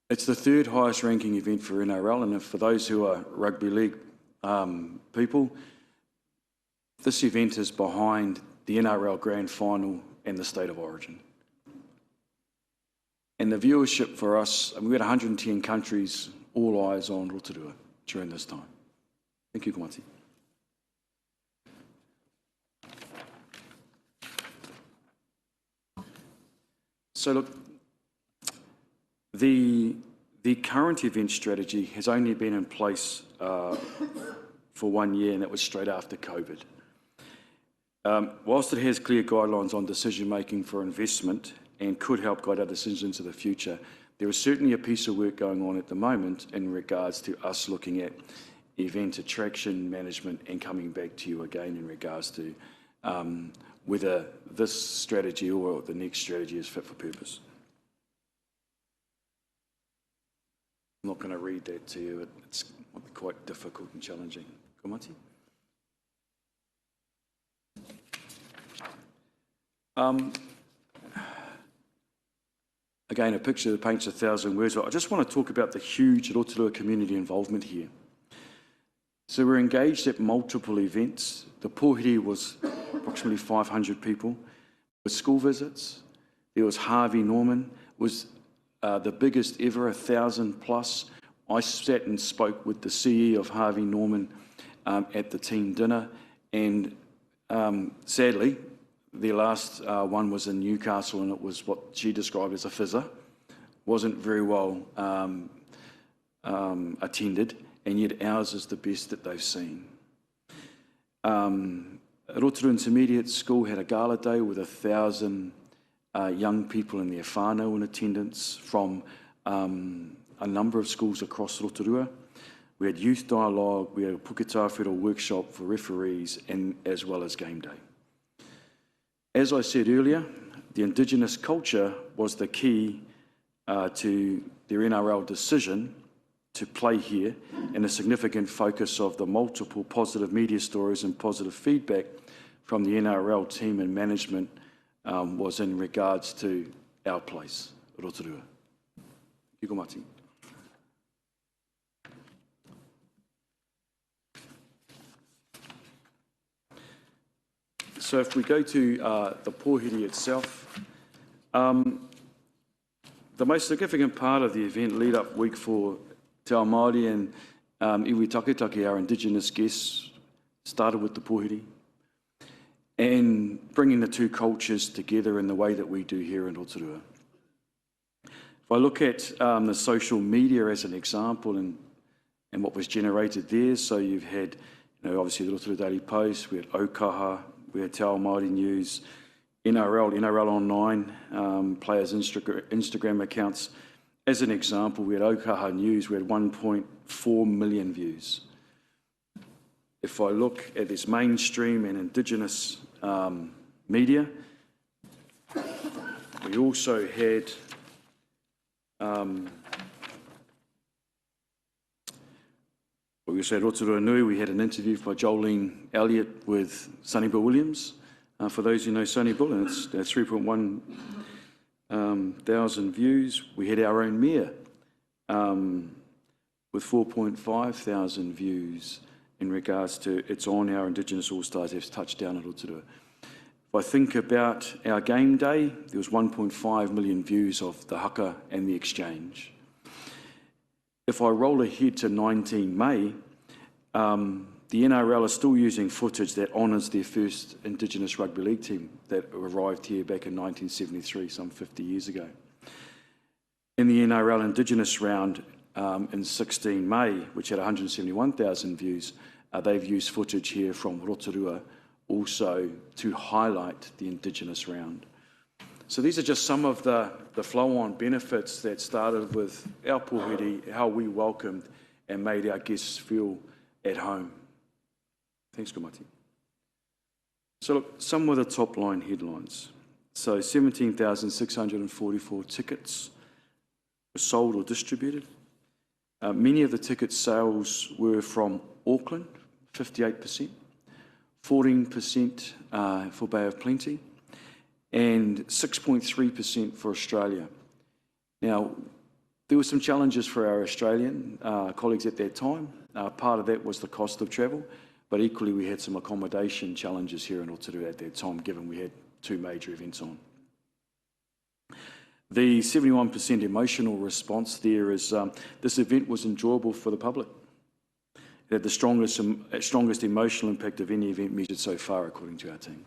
It's the 3rd highest ranking event for NRL, and for those who are rugby league people, this event is behind the NRL Grand Final and the State of Origin. And the viewership for us, we had 110 countries, all eyes on Rotorua during this time. Thank you, Komati. So look, the current event strategy has only been in place for 1 year, and that was straight after COVID. Whilst it has clear guidelines on decision-making for investment and could help guide our decisions into the future, there is certainly a piece of work going on at the moment in regards to us looking at event attraction management and coming back to you again in regards to whether this strategy or the next strategy is fit for purpose. I'm not going to read that to you. It's quite difficult and challenging. Komati? Again, a picture that paints 1,000 words. I just want to talk about the huge Rotorua community involvement here. So we're engaged at multiple events. The Pōhiri was approximately 500 people. With school visits, there was Harvey Norman, was the biggest ever, 1,000 plus. I sat and spoke with the CE of Harvey Norman at the team dinner, and sadly, the last one was in Newcastle, and it was what she described as a fizzer. Wasn't very well attended, and yet ours is the best that they've seen. Rotorua Intermediate School had a gala day with 1,000 young people in their whānau in attendance from a number of schools across Rotorua. We had youth dialogue, we had a puketawhero workshop for referees, and as well as game day. As I said earlier, the Indigenous culture was the key to their NRL decision to play here, and a significant focus of the multiple positive media stories and positive feedback from the NRL team and management was in regards to our place, Rotorua. Kiko mati. So if we go to the pōhiri itself, the most significant part of the event lead-up week for Te Ao Māori and iwi taketake, our Indigenous guests, started with the pōhiri and bringing the two cultures together in the way that we do here in Rotorua. If I look at the social media as an example and what was generated there, so you've had, obviously the Rotorua Daily Post, we had Aukaha, we had Te Ao Māori News, NRL Online, players' Instagram accounts. As an example, we had Aukaha News, we had 1.4 million views. If I look at this mainstream and Indigenous media, we also had Rotorua Nui. We had an interview by Jolene Elliott with Sonny Bill Williams. For those who know Sonny Bill, and it's 3.1 thousand views. We had our own mayor with 4.5 thousand views in regards to It's On, our Indigenous All-Stars have touched down at Rotorua. If I think about our game day, there was 1.5 million views of the haka and the exchange. If I roll ahead to 19 May, the NRL are still using footage that honours their first Indigenous rugby league team that arrived here back in 1973, some 50 years ago. In the NRL Indigenous round in 16 May, which had 171,000 views, they've used footage here from Rotorua also to highlight the Indigenous round. So these are just some of the flow-on benefits that started with our pōhiri, how we welcomed and made our guests feel at home. Thanks, Kumati. So look, some of the top line headlines. So 17,644 tickets were sold or distributed. Many of the ticket sales were from Auckland, 58%, 14% for Bay of Plenty, and 6.3% for Australia. Now, there were some challenges for our Australian colleagues at that time. Part of that was the cost of travel, but equally we had some accommodation challenges here in Rotorua at that time, given we had two major events on. The 71% emotional response there is this event was enjoyable for the public. It had the strongest emotional impact of any event measured so far, according to our team.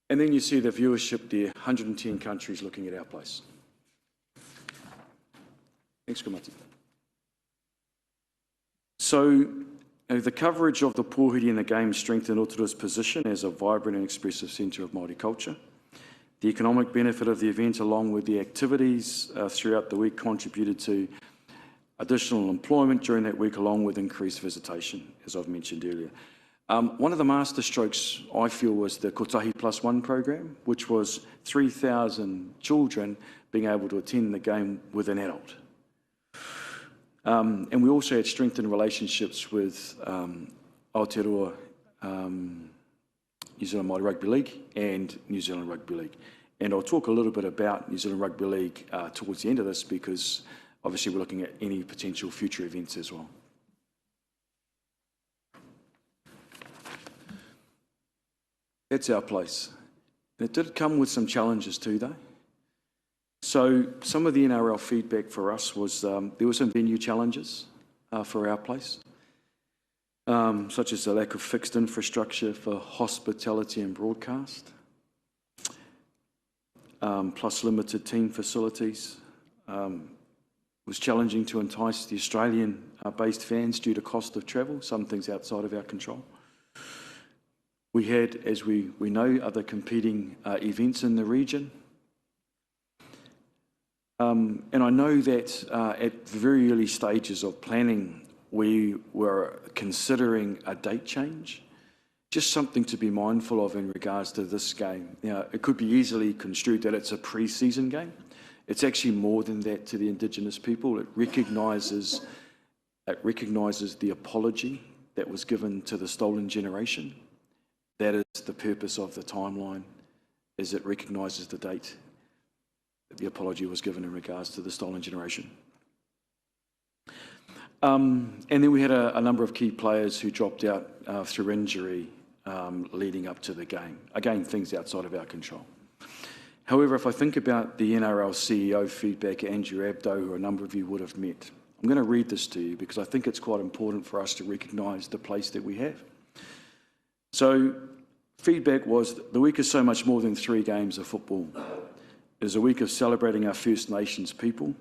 And then you see the viewership there, 110 countries looking at our place. Thanks, Kumati. So the coverage of the pōhiri in the game strengthened Rotorua's position as a vibrant and expressive centre of Māori culture. The economic benefit of the event, along with the activities throughout the week, contributed to additional employment during that week, along with increased visitation, as I've mentioned earlier. One of the masterstrokes, I feel, was the Kotahi Plus One program, which was 3,000 children being able to attend the game with an adult. And we also had strengthened relationships with Aotearoa New Zealand Māori Rugby League and New Zealand Rugby League. And I'll talk a little bit about New Zealand Rugby League towards the end of this, because obviously we're looking at any potential future events as well. That's our place. It did come with some challenges too, though. So some of the NRL feedback for us was there were some venue challenges for our place, such as the lack of fixed infrastructure for hospitality and broadcast, plus limited team facilities. It was challenging to entice the Australian-based fans due to cost of travel, some things outside of our control. We had, as we know, other competing events in the region. And I know that at the very early stages of planning, we were considering a date change. Just something to be mindful of in regards to this game. Now, it could be easily construed that it's a pre-season game. It's actually more than that to the Indigenous people. It recognises the apology that was given to the stolen generation. That is the purpose of the timeline, is it recognises the date that the apology was given in regards to the stolen generation. And then we had a number of key players who dropped out through injury leading up to the game. Again, things outside of our control. However, if I think about the NRL CEO feedback, Andrew Abdo, who a number of you would have met, I'm going to read this to you because I think it's quite important for us to recognise the place that we have. So, feedback was that the week is so much more than 3 games of football. It is a week of celebrating our First Nations people,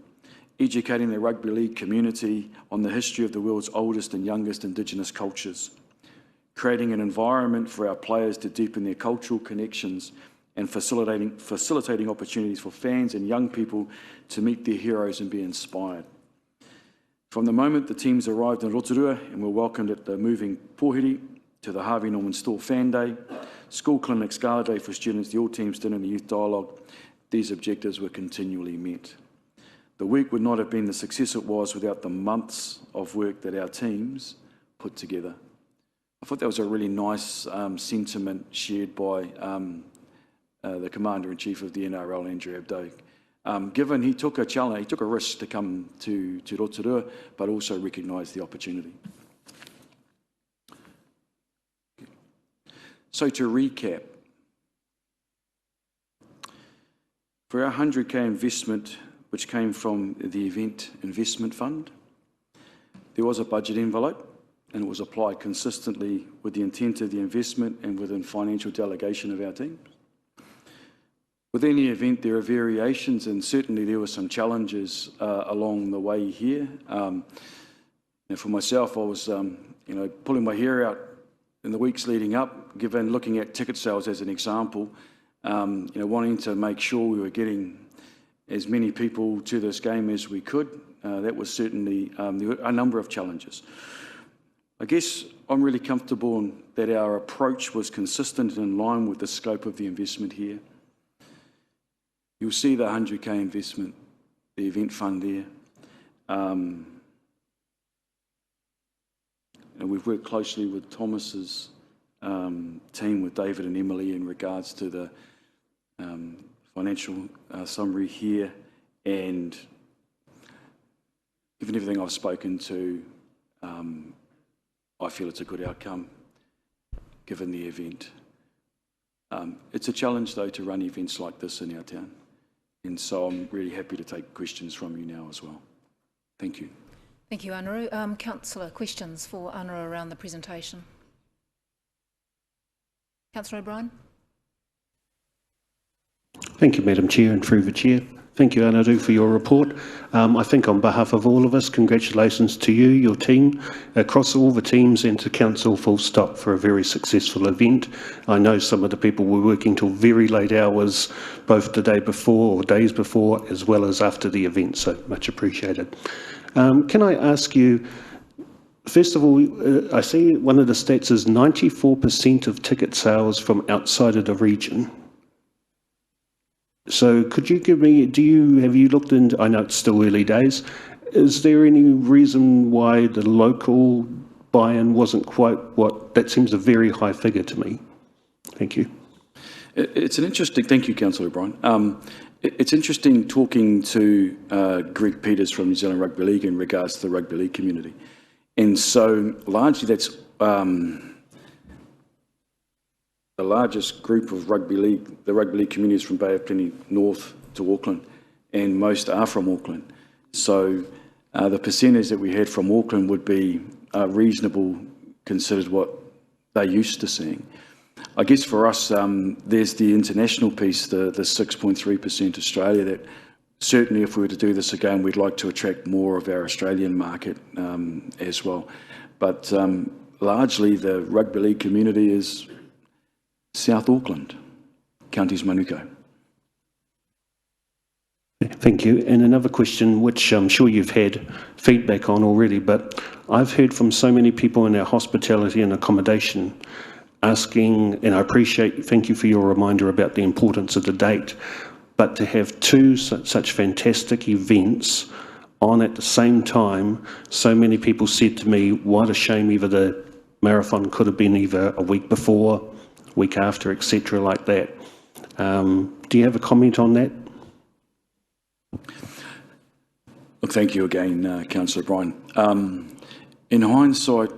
educating the rugby league community on the history of the world's oldest and youngest Indigenous cultures, creating an environment for our players to deepen their cultural connections and facilitating opportunities for fans and young people to meet their heroes and be inspired. From the moment the teams arrived in Rotorua and were welcomed at the moving pōhiri, to the Harvey Norman Store Fan Day, school clinics, gala day for students, the All Teams Dinner and the Youth Dialogue, these objectives were continually met. The week would not have been the success it was without the months of work that our teams put together. I thought that was a really nice sentiment shared by the Commander-in-Chief of the NRL, Andrew Abdo. Given he took a challenge, he took a risk to come to Rotorua, but also recognised the opportunity. So to recap, for our 100k investment, which came from the Event Investment Fund, there was a budget envelope and it was applied consistently with the intent of the investment and within financial delegation of our teams. With any event, there are variations, and certainly there were some challenges along the way here. And for myself, I was, pulling my hair out in the weeks leading up, given looking at ticket sales as an example, wanting to make sure we were getting as many people to this game as we could. That was certainly there were a number of challenges. I guess I'm really comfortable that our approach was consistent and in line with the scope of the investment here. You'll see the 100k investment, the event fund there. And we've worked closely with Thomas's team, with David and Emily, in regards to the financial summary here. And given everything I've spoken to, I feel it's a good outcome, given the event. It's a challenge, though, to run events like this in our town. And so I'm really happy to take questions from you now as well. Thank you. Thank you, Anaru. Councillor, questions for Anaru around the presentation? Councillor O'Brien. Thank you, Madam Chair, and through the Chair. Thank you, Anaru, for your report. I think on behalf of all of us, congratulations to you, your team, across all the teams and to Council full stop for a very successful event. I know some of the people were working till very late hours, both the day before or days before, as well as after the event, so much appreciated. Can I ask you, first of all, I see one of the stats is 94% of ticket sales from outside of the region. So could you give me, have you looked into, I know it's still early days, is there any reason why the local buy-in wasn't quite what, that seems a very high figure to me. Thank you. It's an interesting, thank you, Councillor O'Brien. It's interesting talking to Greg Peters from New Zealand Rugby League in regards to the rugby league community. And so largely that's the largest group of rugby league communities from Bay of Plenty north to Auckland, and most are from Auckland. So the percentage that we had from Auckland would be reasonable considered what they're used to seeing. I guess for us, there's the international piece, the 6.3% Australia, that certainly if we were to do this again, we'd like to attract more of our Australian market as well. But largely the rugby league community is South Auckland, Counties Manukau. Thank you. And another question, which I'm sure you've had feedback on already, but I've heard from so many people in our hospitality and accommodation asking, and I appreciate, thank you for your reminder about the importance of the date, but to have two such fantastic events on at the same time, so many people said to me, what a shame, either the marathon could have been either a week before, week after, etc., like that. Do you have a comment on that? Look, thank you again, Councillor Bryan. In hindsight,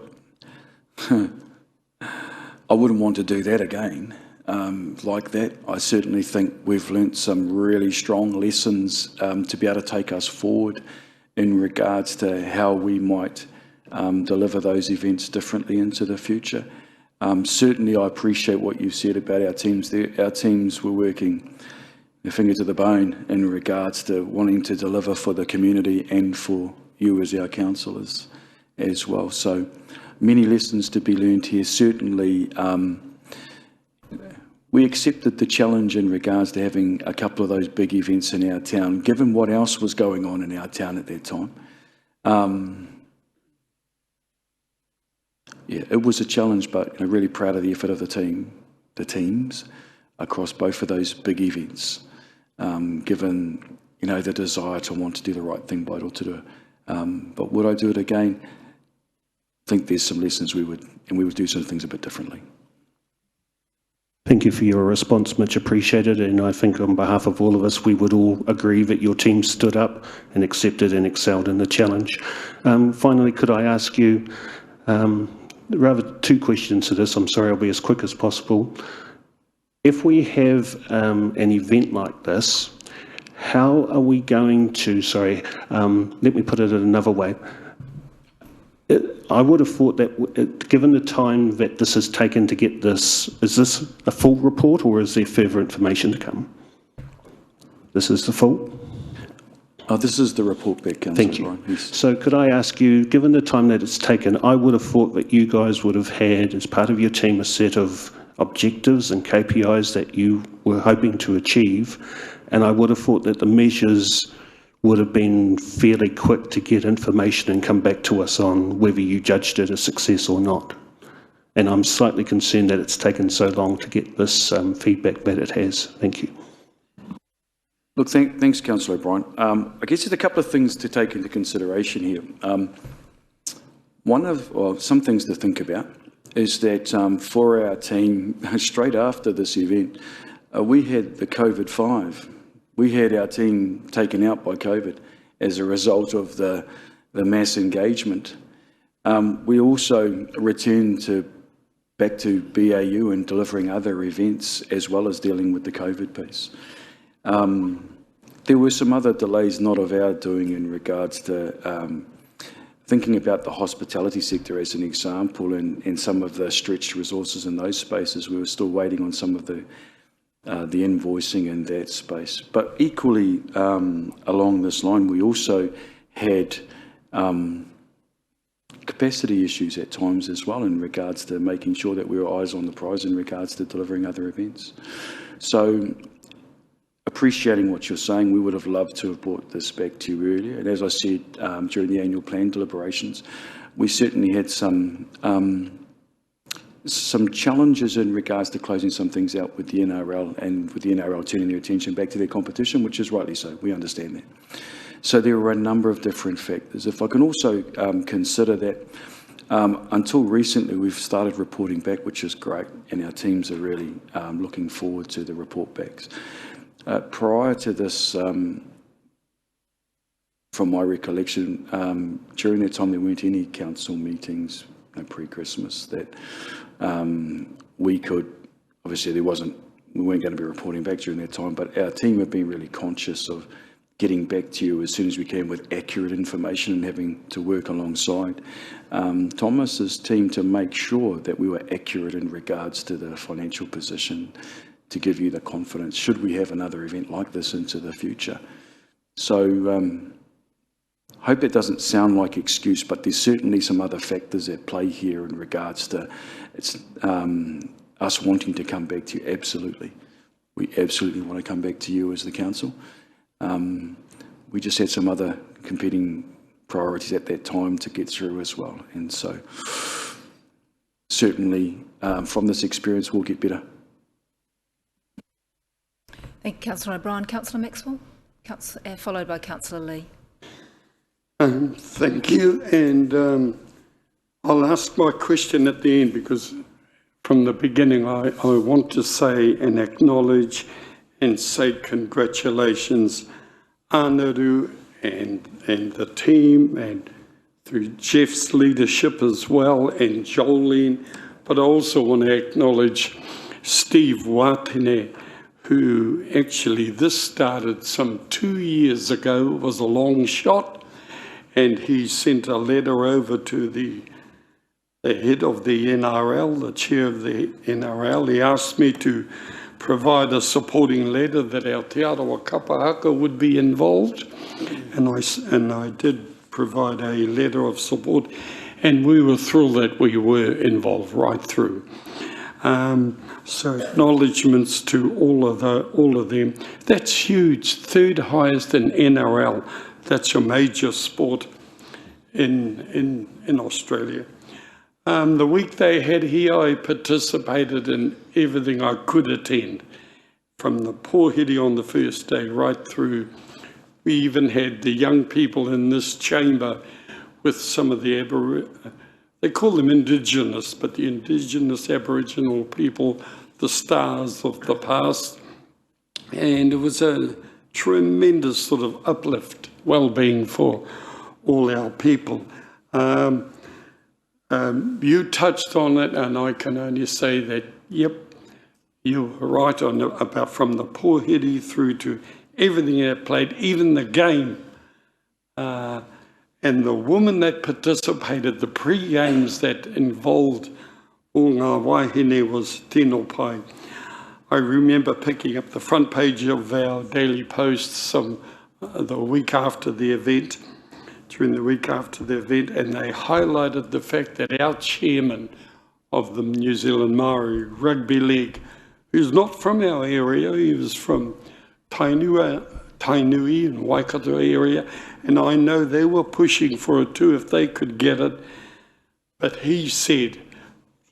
I wouldn't want to do that again. Like that, I certainly think we've learnt some really strong lessons to be able to take us forward in regards to how we might deliver those events differently into the future. Certainly, I appreciate what you said about our teams. Our teams were working their finger to the bone in regards to wanting to deliver for the community and for you as our councillors as well. So many lessons to be learned here. Certainly, we accepted the challenge in regards to having a couple of those big events in our town, given what else was going on in our town at that time. Yeah, it was a challenge, but really proud of the effort of the teams across both of those big events, given the desire to want to do the right thing by Rotorua. But would I do it again? I think there's some lessons we would do some things a bit differently. Thank you for your response, much appreciated, and I think on behalf of all of us we would all agree that your team stood up and accepted and excelled in the challenge. Finally, could I ask you, rather two questions to this, I'm sorry I'll be as quick as possible. If we have an event like this, how are we going to, let me put it another way. I would have thought that given the time that this has taken to get this, is this a full report or is there further information to come? This is the full? Oh, this is the report back, Councillor. Thank you. Bryan. Yes. So could I ask you, given the time that it's taken, I would have thought that you guys would have had, as part of your team, a set of objectives and KPIs that you were hoping to achieve, and I would have thought that the measures would have been fairly quick to get information and come back to us on whether you judged it a success or not. And I'm slightly concerned that it's taken so long to get this feedback that it has. Thank you. Look, thanks, Councillor Bryan. I guess there's a couple of things to take into consideration here. Some things to think about is that for our team, straight after this event, we had the COVID-5. We had our team taken out by COVID as a result of the mass engagement. We also returned back to BAU and delivering other events as well as dealing with the COVID piece. There were some other delays not of our doing in regards to thinking about the hospitality sector as an example and some of the stretched resources in those spaces. We were still waiting on some of the invoicing in that space. But equally along this line, we also had capacity issues at times as well in regards to making sure that we were eyes on the prize in regards to delivering other events. So appreciating what you're saying, we would have loved to have brought this back to you earlier. And as I said, during the annual plan deliberations, we certainly had some challenges in regards to closing some things out with the NRL and with the NRL turning their attention back to their competition, which is rightly so. We understand that. So there were a number of different factors. If I can also consider that until recently we've started reporting back, which is great, and our teams are really looking forward to the report backs. Prior to this, from my recollection, during that time there weren't any council meetings pre-Christmas that we could, obviously we weren't going to be reporting back during that time, but our team have been really conscious of getting back to you as soon as we can with accurate information and having to work alongside Thomas's team to make sure that we were accurate in regards to the financial position to give you the confidence should we have another event like this into the future. So I hope it doesn't sound like excuse, but there's certainly some other factors at play here in regards to us wanting to come back to you. Absolutely. We absolutely want to come back to you as the council. We just had some other competing priorities at that time to get through as well. And so certainly from this experience we'll get better. Thank you, Councillor O'Brien. Councillor Maxwell, followed by Councillor Lee. Thank you, and I'll ask my question at the end, because from the beginning I want to say and acknowledge and say congratulations Anaru and the team, and through Jeff's leadership as well, and Jolene, but I also want to acknowledge Steve Watene, who actually this started some 2 years ago. It was a long shot, and he sent a letter over to the head of the NRL, the chair of the NRL. He asked me to provide a supporting letter that our Te Arawa Kapahaka would be involved, and I did provide a letter of support, and we were thrilled that we were involved right through. So acknowledgements to all of them. That's huge, third highest in NRL. That's a major sport in Australia. The week they had here, I participated in everything I could attend, from the pōhiri on the first day right through. We even had the young people in this chamber with some of the they call them Indigenous, but the Indigenous Aboriginal people, the stars of the past. And it was a tremendous sort of uplift, well-being for all our people. You touched on it, and I can only say that, yep, you were right on about from the pōhiri through to everything that played, even the game. And the woman that participated, the pre-games that involved all ngā wahine was Tino Pai. I remember picking up the front page of our daily posts the week after the event, during the week after the event, and they highlighted the fact that our chairman of the New Zealand Māori Rugby League, who's not from our area, he was from Tainui and Waikato area, and I know they were pushing for it too if they could get it, but he said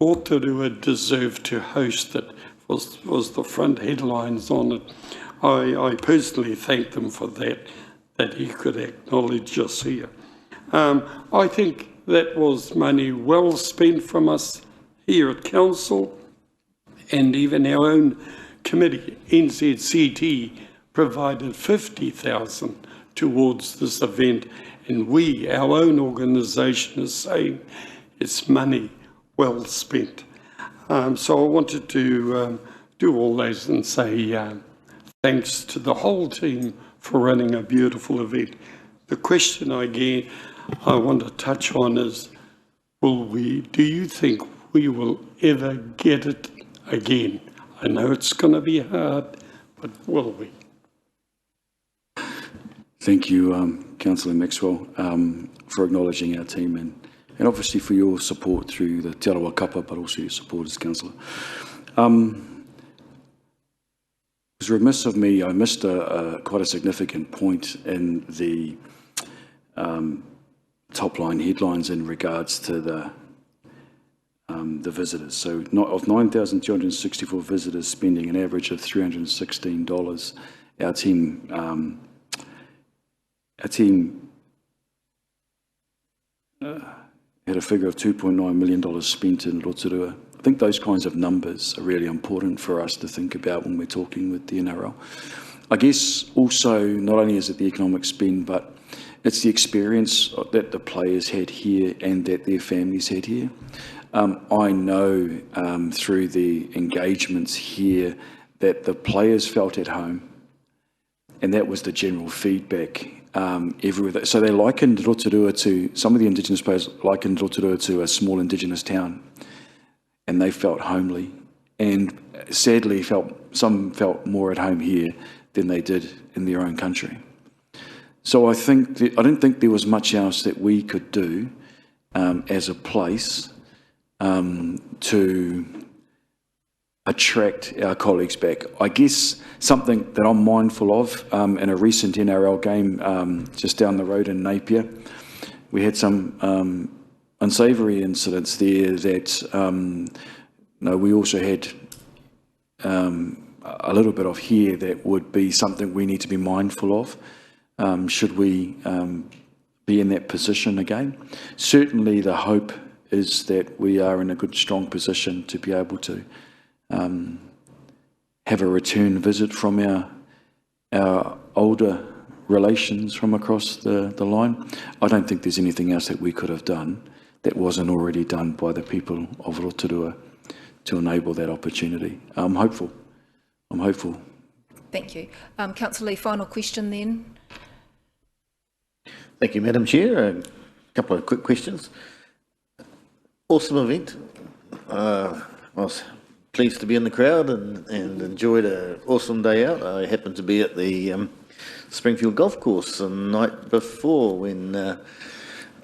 Rotorua deserved to host it, was the front headlines on it. I personally thank them for that he could acknowledge us here. I think that was money well spent from us here at Council, and even our own committee, NZCT, provided 50,000 towards this event, and our own organisation, is saying it's money well spent. So I wanted to do all those and say thanks to the whole team for running a beautiful event. The question I want to touch on is, do you think we will ever get it again? I know it's going to be hard, but will we? Thank you, Councillor Maxwell, for acknowledging our team and obviously for your support through the Te Arawa Kapa, but also your support as Councillor. It was remiss of me, I missed quite a significant point in the top line headlines in regards to the visitors. So of 9,264 visitors spending an average of $316, our team had a figure of $2.9 million spent in Rotorua. I think those kinds of numbers are really important for us to think about when we're talking with the NRL. I guess also, not only is it the economic spend, but it's the experience that the players had here and that their families had here. I know through the engagements here that the players felt at home, and that was the general feedback everywhere. So they likened Rotorua to, some of the Indigenous players likened Rotorua to a small Indigenous town, and they felt homely, and sadly some felt more at home here than they did in their own country. So I don't think there was much else that we could do as a place to attract our colleagues back. I guess something that I'm mindful of in a recent NRL game just down the road in Napier, we had some unsavoury incidents there that we also had a little bit of here that would be something we need to be mindful of should we be in that position again. Certainly the hope is that we are in a good, strong position to be able to have a return visit from our older relations from across the line. I don't think there's anything else that we could have done that wasn't already done by the people of Rotorua to enable that opportunity. I'm hopeful. Thank you. Councillor Lee, final question then. Thank you, Madam Chair. A couple of quick questions. Awesome event. I was pleased to be in the crowd and enjoyed an awesome day out. I happened to be at the Springfield Golf Course the night before when a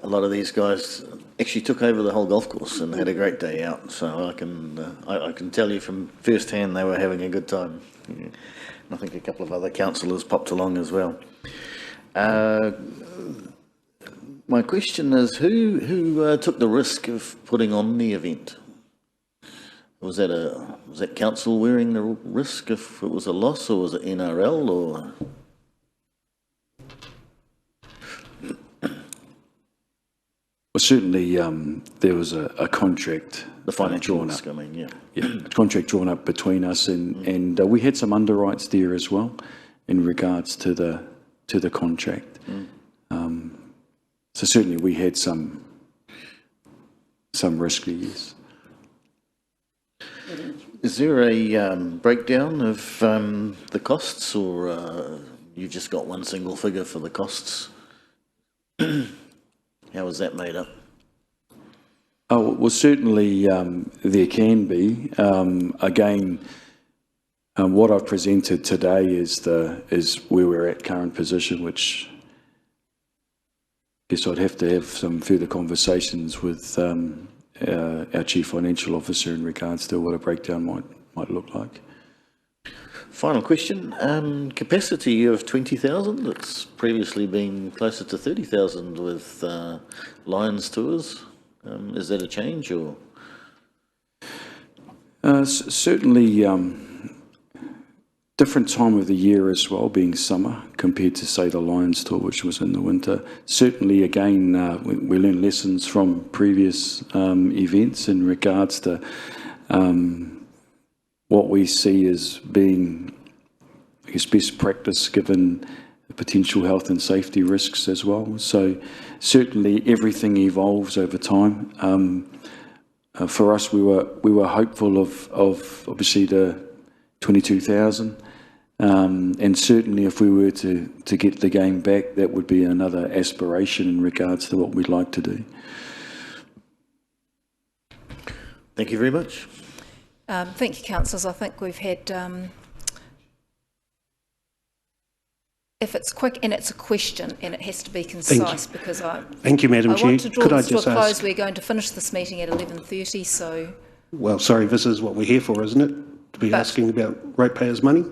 lot of these guys actually took over the whole golf course and had a great day out. So I can tell you from first hand they were having a good time. And I think a couple of other councillors popped along as well. My question is, who took the risk of putting on the event? Was that council wearing the risk if it was a loss, or was it NRL, or? Well, certainly there was a contract. The financial risk, I mean, yeah. Yeah, a contract drawn up between us, and we had some underwrites there as well in regards to the contract. So certainly we had some risk, yes. Is there a breakdown of the costs, or you've just got one single figure for the costs? How is that made up? Oh, well, certainly there can be. Again, what I've presented today is where we're at current position, which I guess I'd have to have some further conversations with our Chief Financial Officer in regards to what a breakdown might look like. Final question, capacity of 20,000, it's previously been closer to 30,000 with Lions tours. Is that a change, or? Certainly different time of the year as well, being summer compared to, say, the Lions tour, which was in the winter. Certainly, again, we learn lessons from previous events in regards to what we see as being, I guess, best practice given the potential health and safety risks as well. So certainly everything evolves over time. For us, we were hopeful of obviously the 22,000, and certainly if we were to get the game back, that would be another aspiration in regards to what we'd like to do. Thank you very much. Thank you, councillors. I think we've had, if it's quick and it's a question and it has to be concise, because Thank you, Madam Chair. I want to draw this to a close. We're going to finish this meeting at 11:30, so. Well, sorry, this is what we're here for, isn't it? To be asking about ratepayers' money?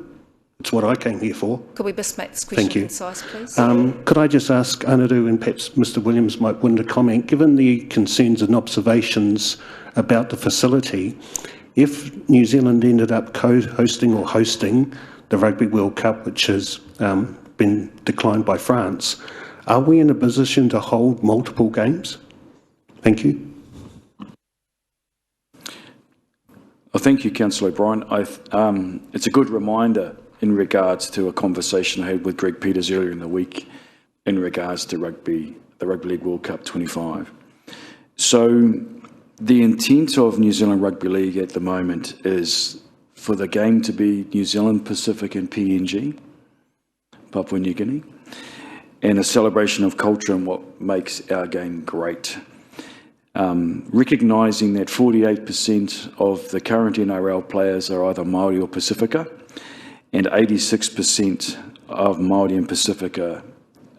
It's what I came here for. Could we just make this question concise, please? Could I just ask Anadu, and perhaps Mr Williams might want to comment, given the concerns and observations about the facility, if New Zealand ended up co-hosting or hosting the Rugby World Cup, which has been declined by France, are we in a position to hold multiple games? Thank you. Well, thank you, Councillor O'Brien. It's a good reminder in regards to a conversation I had with Greg Peters earlier in the week in regards to the Rugby League World Cup 25. So the intent of New Zealand Rugby League at the moment is for the game to be New Zealand, Pacific and PNG, Papua New Guinea, and a celebration of culture and what makes our game great. Recognising that 48% of the current NRL players are either Māori or Pacifica, and 86% of Māori and Pacifica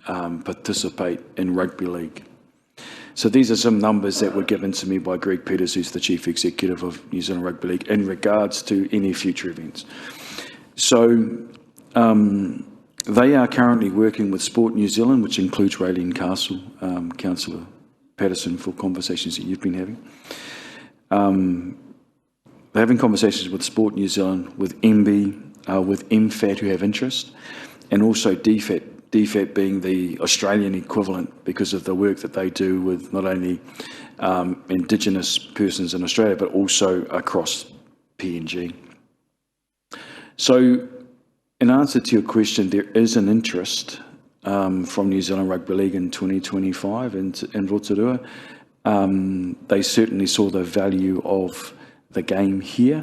participate in rugby league. So these are some numbers that were given to me by Greg Peters, who's the Chief Executive of New Zealand Rugby League, in regards to any future events. So they are currently working with Sport New Zealand, which includes Raelene Castle, Councillor Patterson, for conversations that you've been having. They're having conversations with Sport New Zealand, with MB, with MFAT who have interest, and also DFAT being the Australian equivalent because of the work that they do with not only Indigenous persons in Australia, but also across PNG. So in answer to your question, there is an interest from New Zealand Rugby League in 2025 in Rotorua. They certainly saw the value of the game here.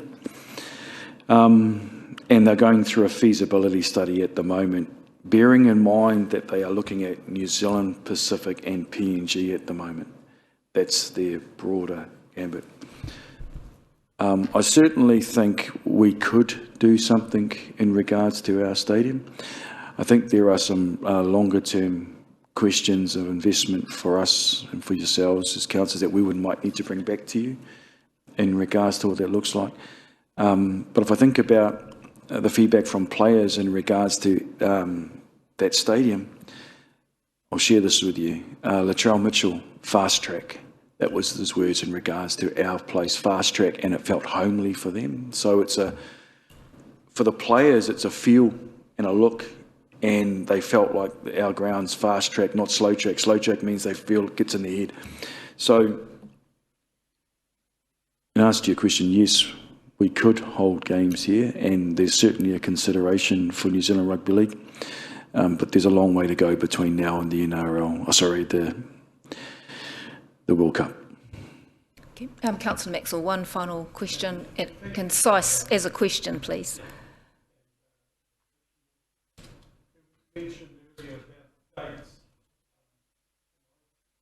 And they're going through a feasibility study at the moment, bearing in mind that they are looking at New Zealand, Pacific and PNG at the moment. That's their broader ambit. I certainly think we could do something in regards to our stadium. I think there are some longer term questions of investment for us and for yourselves as councillors that we might need to bring back to you in regards to what that looks like. But if I think about the feedback from players in regards to that stadium, I'll share this with you. Latrell Mitchell, fast track. That was his words in regards to our place, fast track, and it felt homely for them. So it's for the players, it's a feel and a look, and they felt like our ground's fast track, not slow track. Slow track means they feel it gets in their head. So in answer to your question, yes, we could hold games here, and there's certainly a consideration for New Zealand Rugby League, but there's a long way to go between now and the the World Cup. Okay. Councillor Maxwell, one final question, concise as a question, please.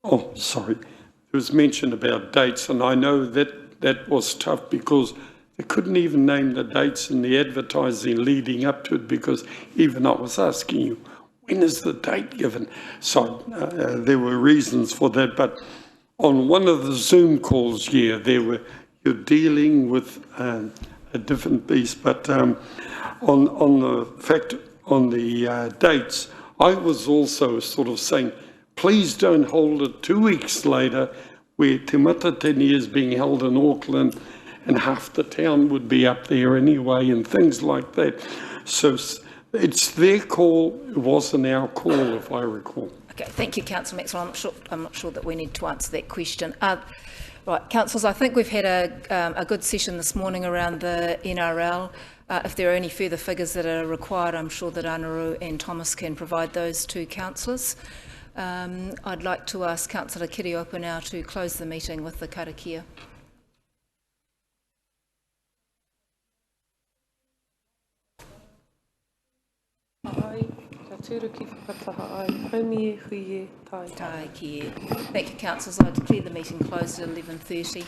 Oh, sorry. There was mention about dates, and I know that was tough because they couldn't even name the dates in the advertising leading up to it, because even I was asking you, when is the date given? So there were reasons for that, but on one of the Zoom calls, yeah, you're dealing with a different beast, but on the dates, I was also sort of saying, please don't hold it 2 weeks later where Te Matatini is being held in Auckland and half the town would be up there anyway and things like that. So it's their call, it wasn't our call, if I recall. Okay, thank you, Councillor Maxwell. I'm not sure that we need to answer that question. Right, councillors, I think we've had a good session this morning around the NRL. If there are any further figures that are required, I'm sure that Anaru and Thomas can provide those to councillors. I'd like to ask Councillor Kiriopa now to close the meeting with the karakia. Thank you, councillors. I declare the meeting closed at 11:30.